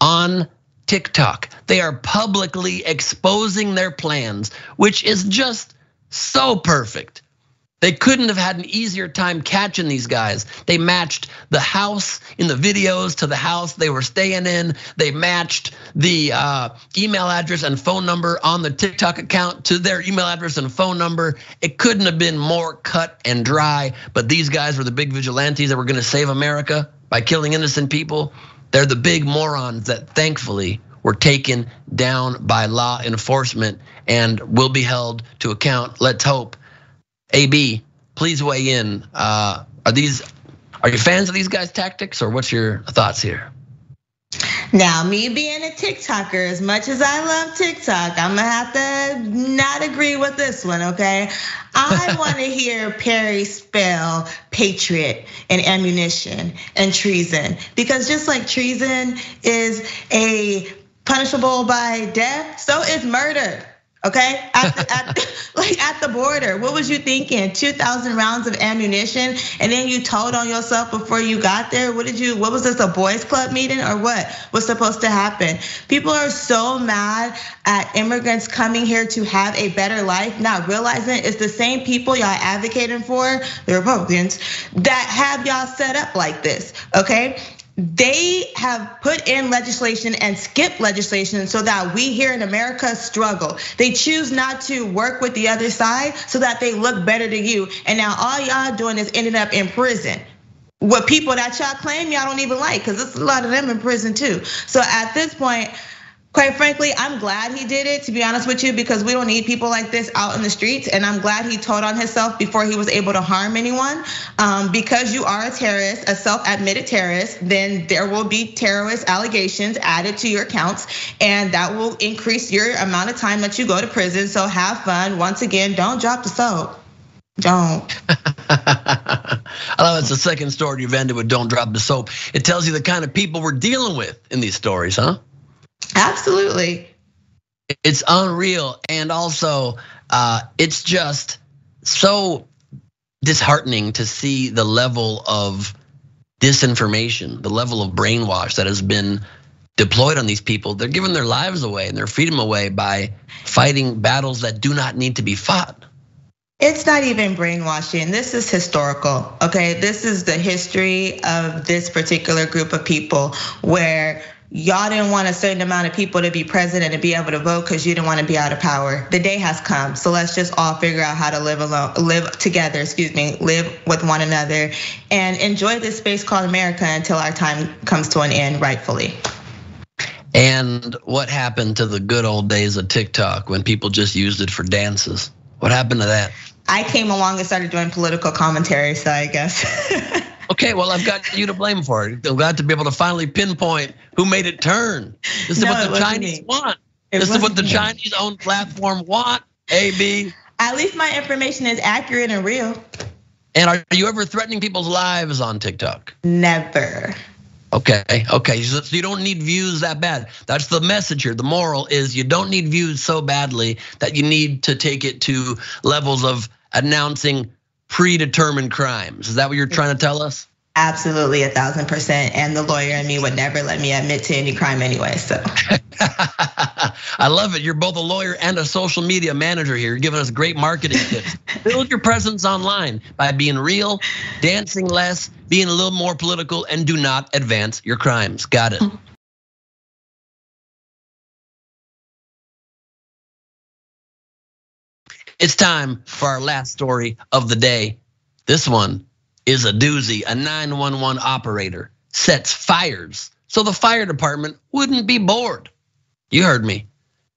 on TikTok. They are publicly exposing their plans, which is just so perfect. They couldn't have had an easier time catching these guys. They matched the house in the videos to the house they were staying in. They matched the email address and phone number on the TikTok account to their email address and phone number. It couldn't have been more cut and dry, but these guys were the big vigilantes that were gonna save America by killing innocent people. They're the big morons that thankfully were taken down by law enforcement and will be held to account. Let's hope. AB, please weigh in. Are you fans of these guys' tactics, or what's your thoughts here? Now, me being a TikToker, as much as I love TikTok, I'm gonna have to not agree with this one, okay? I wanna hear Perry spell patriot and ammunition and treason, because just like treason is a punishable by death, so is murder. Okay, at the border, what was you thinking? 2,000 rounds of ammunition, and then you told on yourself before you got there. What was this, a boys club meeting or what was supposed to happen? People are so mad at immigrants coming here to have a better life, not realizing it's the same people y'all advocating for, the Republicans, that have y'all set up like this, okay? They have put in legislation and skipped legislation so that we here in America struggle. They choose not to work with the other side so that they look better to you. And now all y'all doing is ending up in prison with people that y'all claim y'all don't even like, because there's a lot of them in prison too. So at this point, quite frankly, I'm glad he did it, to be honest with you, because we don't need people like this out in the streets. And I'm glad he told on himself before he was able to harm anyone. Because you are a terrorist, a self-admitted terrorist, then there will be terrorist allegations added to your counts, and that will increase your amount of time that you go to prison. So have fun. Once again, don't drop the soap. Don't. I love it's the second story you've ended with "Don't drop the soap." It tells you the kind of people we're dealing with in these stories, huh? Absolutely. It's unreal. And also, it's just so disheartening to see the level of disinformation, the level of brainwash that has been deployed on these people. They're giving their lives away and their freedom away by fighting battles that do not need to be fought. It's not even brainwashing. This is historical, okay? This is the history of this particular group of people where y'all didn't want a certain amount of people to be president and be able to vote because you didn't want to be out of power. The day has come, so let's just all figure out how to live together, live with one another and enjoy this space called America until our time comes to an end, rightfully. And what happened to the good old days of TikTok when people just used it for dances? What happened to that? I came along and started doing political commentary, so I guess. Okay, well, I've got you to blame for it. I'm glad to be able to finally pinpoint who made it turn. This is what the Chinese want. This is what the Chinese owned platform want, AB. At least my information is accurate and real. And are you ever threatening people's lives on TikTok? Never. Okay, so you don't need views that bad. That's the message here. The moral is you don't need views so badly that you need to take it to levels of announcing predetermined crimes. Is that what you're trying to tell us? Absolutely, 1000%. And the lawyer and me would never let me admit to any crime anyway, so. I love it. You're both a lawyer and a social media manager here. You're giving us great marketing tips. Build your presence online by being real, dancing less, being a little more political, and do not advance your crimes. Got it. It's time for our last story of the day. This one is a doozy. A 911 operator sets fires so the fire department wouldn't be bored. You heard me.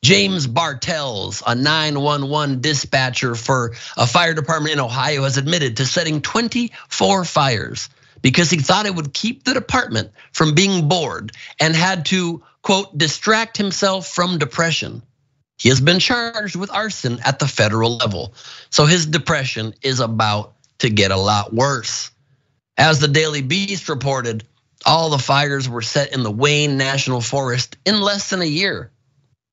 James Bartels, a 911 dispatcher for a fire department in Ohio, has admitted to setting 24 fires because he thought it would keep the department from being bored and had to, quote, distract himself from depression. He has been charged with arson at the federal level, so his depression is about to get a lot worse. As the Daily Beast reported, all the fires were set in the Wayne National Forest in less than a year.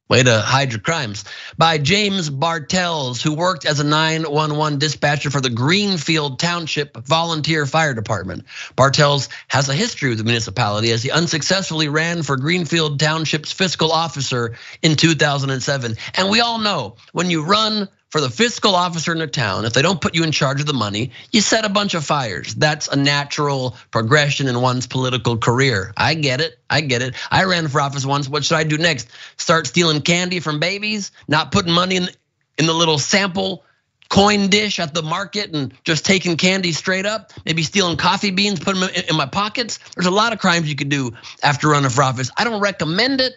Way to hide your crimes. By James Bartels, who worked as a 911 dispatcher for the Greenfield Township Volunteer Fire Department. Bartels has a history with the municipality as he unsuccessfully ran for Greenfield Township's fiscal officer in 2007. And we all know when you run for the fiscal officer in a town, if they don't put you in charge of the money, you set a bunch of fires. That's a natural progression in one's political career. I get it. I ran for office once. What should I do next? Start stealing candy from babies? Not putting money in the little sample coin dish at the market and just taking candy straight up? Maybe stealing coffee beans, putting them in my pockets? There's a lot of crimes you could do after running for office. I don't recommend it,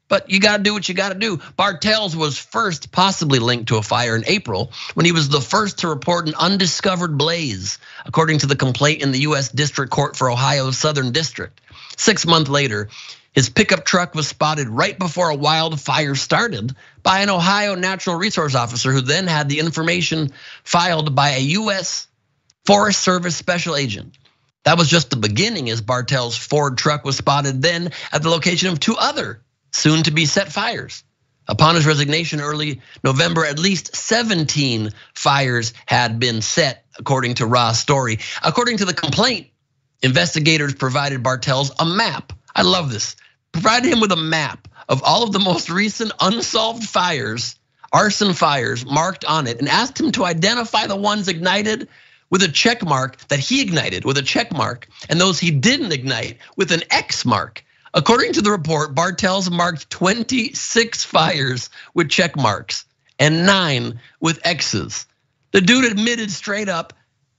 but you gotta do what you gotta do. Bartels was first possibly linked to a fire in April when he was the first to report an undiscovered blaze, according to the complaint in the US District Court for Ohio's Southern District. 6 months later, his pickup truck was spotted right before a wildfire started by an Ohio Natural Resource officer who then had the information filed by a US Forest Service special agent. That was just the beginning, as Bartels' Ford truck was spotted then at the location of two other soon to be set fires. Upon his resignation early November, at least 17 fires had been set, according to Ra's story. According to the complaint, investigators provided Bartels a map. I love this. Provided him with a map of all of the most recent unsolved fires, arson fires marked on it, and asked him to identify the ones ignited with a check mark that he ignited with a check mark, and those he didn't ignite with an X mark. According to the report, Bartels marked 26 fires with check marks and 9 with X's. The dude admitted straight up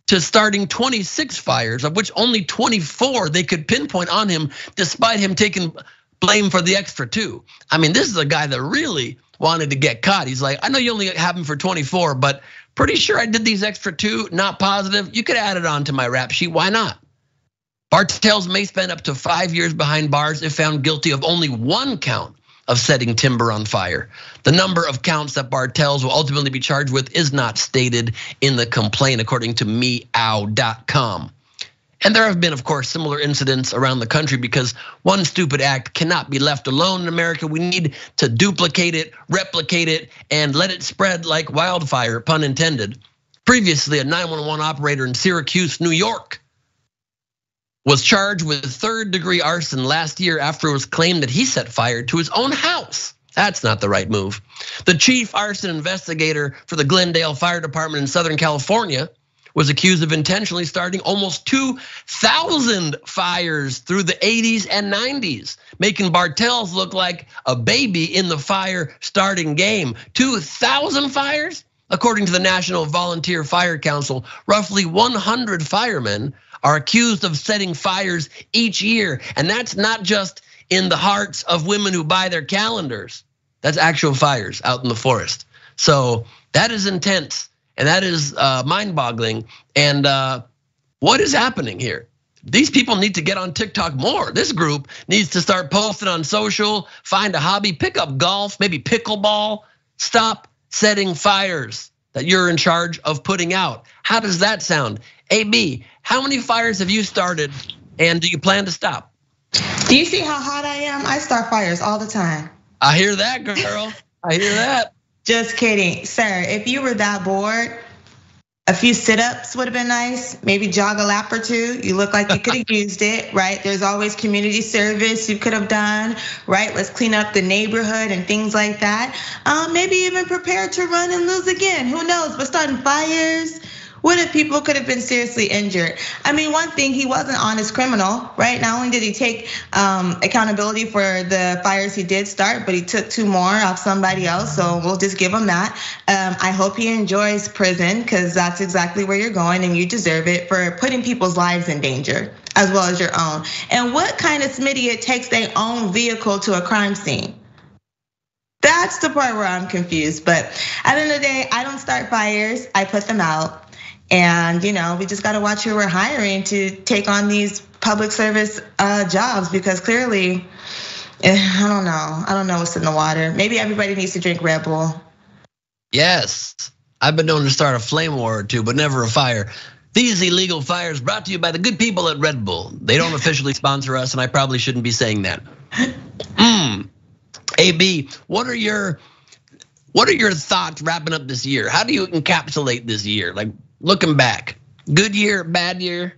to starting 26 fires, of which only 24 they could pinpoint on him, despite him taking blame for the extra 2. I mean, this is a guy that really wanted to get caught. He's like, I know you only have him for 24, but pretty sure I did these extra 2, not positive. You could add it on to my rap sheet, why not? Bartels may spend up to 5 years behind bars if found guilty of only 1 count of setting timber on fire. The number of counts that Bartels will ultimately be charged with is not stated in the complaint, according to meow.com. And there have been, of course, similar incidents around the country because one stupid act cannot be left alone in America. We need to duplicate it, replicate it, and let it spread like wildfire, pun intended. Previously, a 911 operator in Syracuse, New York, was charged with 3rd-degree arson last year after it was claimed that he set fire to his own house. That's not the right move. The chief arson investigator for the Glendale Fire Department in Southern California was accused of intentionally starting almost 2,000 fires through the 80s and 90s, making Bartels look like a baby in the fire starting game. 2,000 fires? According to the National Volunteer Fire Council, roughly 100 firemen are accused of setting fires each year. And that's not just in the hearts of women who buy their calendars. That's actual fires out in the forest. So that is intense and that is mind-boggling. And what is happening here? These people need to get on TikTok more. This group needs to start posting on social, find a hobby, pick up golf, maybe pickleball. Stop setting fires that you're in charge of putting out. How does that sound? AB, how many fires have you started and do you plan to stop? Do you see how hot I am? I start fires all the time. I hear that, girl. I hear that. Just kidding, sir. If you were that bored, a few sit-ups would have been nice. Maybe jog a lap or 2. You look like you could have used it, right? There's always community service you could have done, right? Let's clean up the neighborhood and things like that. Maybe even prepare to run and lose again. Who knows? But starting fires, what if people could have been seriously injured? I mean, one thing, he was an honest criminal, right? Not only did he take accountability for the fires he did start, but he took 2 more off somebody else. So we'll just give him that. I hope he enjoys prison because that's exactly where you're going and you deserve it for putting people's lives in danger as well as your own. And what kind of Smitty takes their own vehicle to a crime scene? That's the part where I'm confused. But at the end of the day, I don't start fires, I put them out. And we just gotta watch who we're hiring to take on these public service jobs because clearly, I don't know what's in the water. Maybe everybody needs to drink Red Bull. Yes, I've been known to start a flame war or 2, but never a fire. These illegal fires brought to you by the good people at Red Bull. They don't officially sponsor us, and I probably shouldn't be saying that. AB, what are your thoughts wrapping up this year? How do you encapsulate this year? Like looking back, good year, bad year?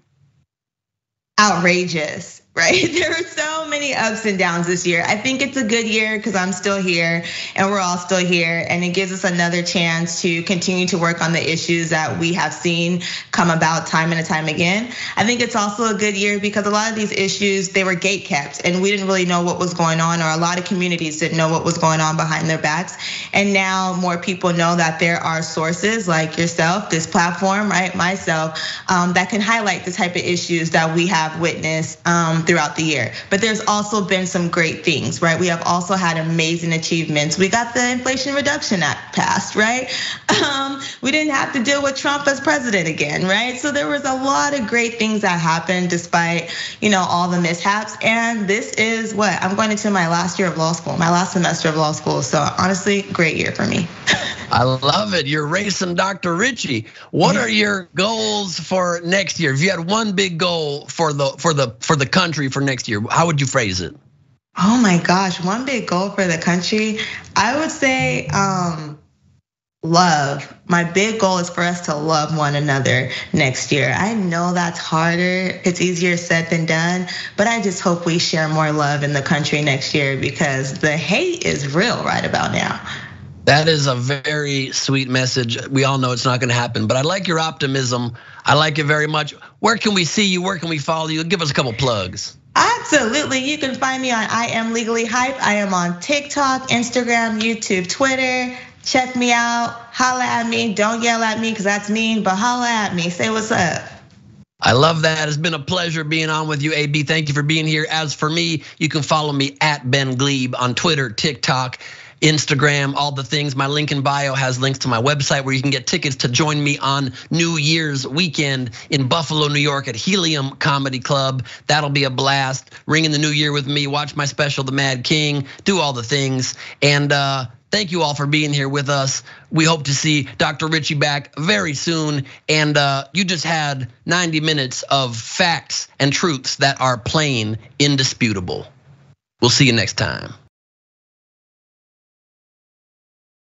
Outrageous, right? There were so many ups and downs this year. I think it's a good year because I'm still here and we're all still here. And it gives us another chance to continue to work on the issues that we have seen come about time and time again. I think it's also a good year because a lot of these issues, they were gate kept and we didn't really know what was going on, or a lot of communities didn't know what was going on behind their backs. And now more people know that there are sources like yourself, this platform, right, myself, that can highlight the type of issues that we have witnessed throughout the year. But there's also been some great things, right? We have also had amazing achievements. We got the Inflation Reduction Act passed, right? We didn't have to deal with Trump as president again, right? So there was a lot of great things that happened despite, all the mishaps. And this is what I'm going into my last year of law school, my last semester of law school. So honestly, great year for me. I love it. You're racing Dr. Richey. What are your goals for next year? If you had one big goal for the country for next year, how would you phrase it? Oh my gosh, one big goal for the country. I would say love. My big goal is for us to love one another next year. I know that's harder. It's easier said than done, but I just hope we share more love in the country next year because the hate is real right about now. That is a very sweet message. We all know it's not gonna happen, but I like your optimism. I like it very much. Where can we see you? Where can we follow you? Give us a couple plugs. Absolutely, you can find me on I Am Legally Hype. I am on TikTok, Instagram, YouTube, Twitter. Check me out, holla at me. Don't yell at me because that's mean, but holla at me, say what's up. I love that. It's been a pleasure being on with you, AB. Thank you for being here. As for me, you can follow me at Ben Gleib on Twitter, TikTok, Instagram, all the things. My link in bio has links to my website where you can get tickets to join me on New Year's weekend in Buffalo, New York at Helium Comedy Club. That'll be a blast. Ring in the new year with me, watch my special, The Mad King, do all the things. And thank you all for being here with us. We hope to see Dr. Richey back very soon. And you just had 90 minutes of facts and truths that are plain indisputable. We'll see you next time.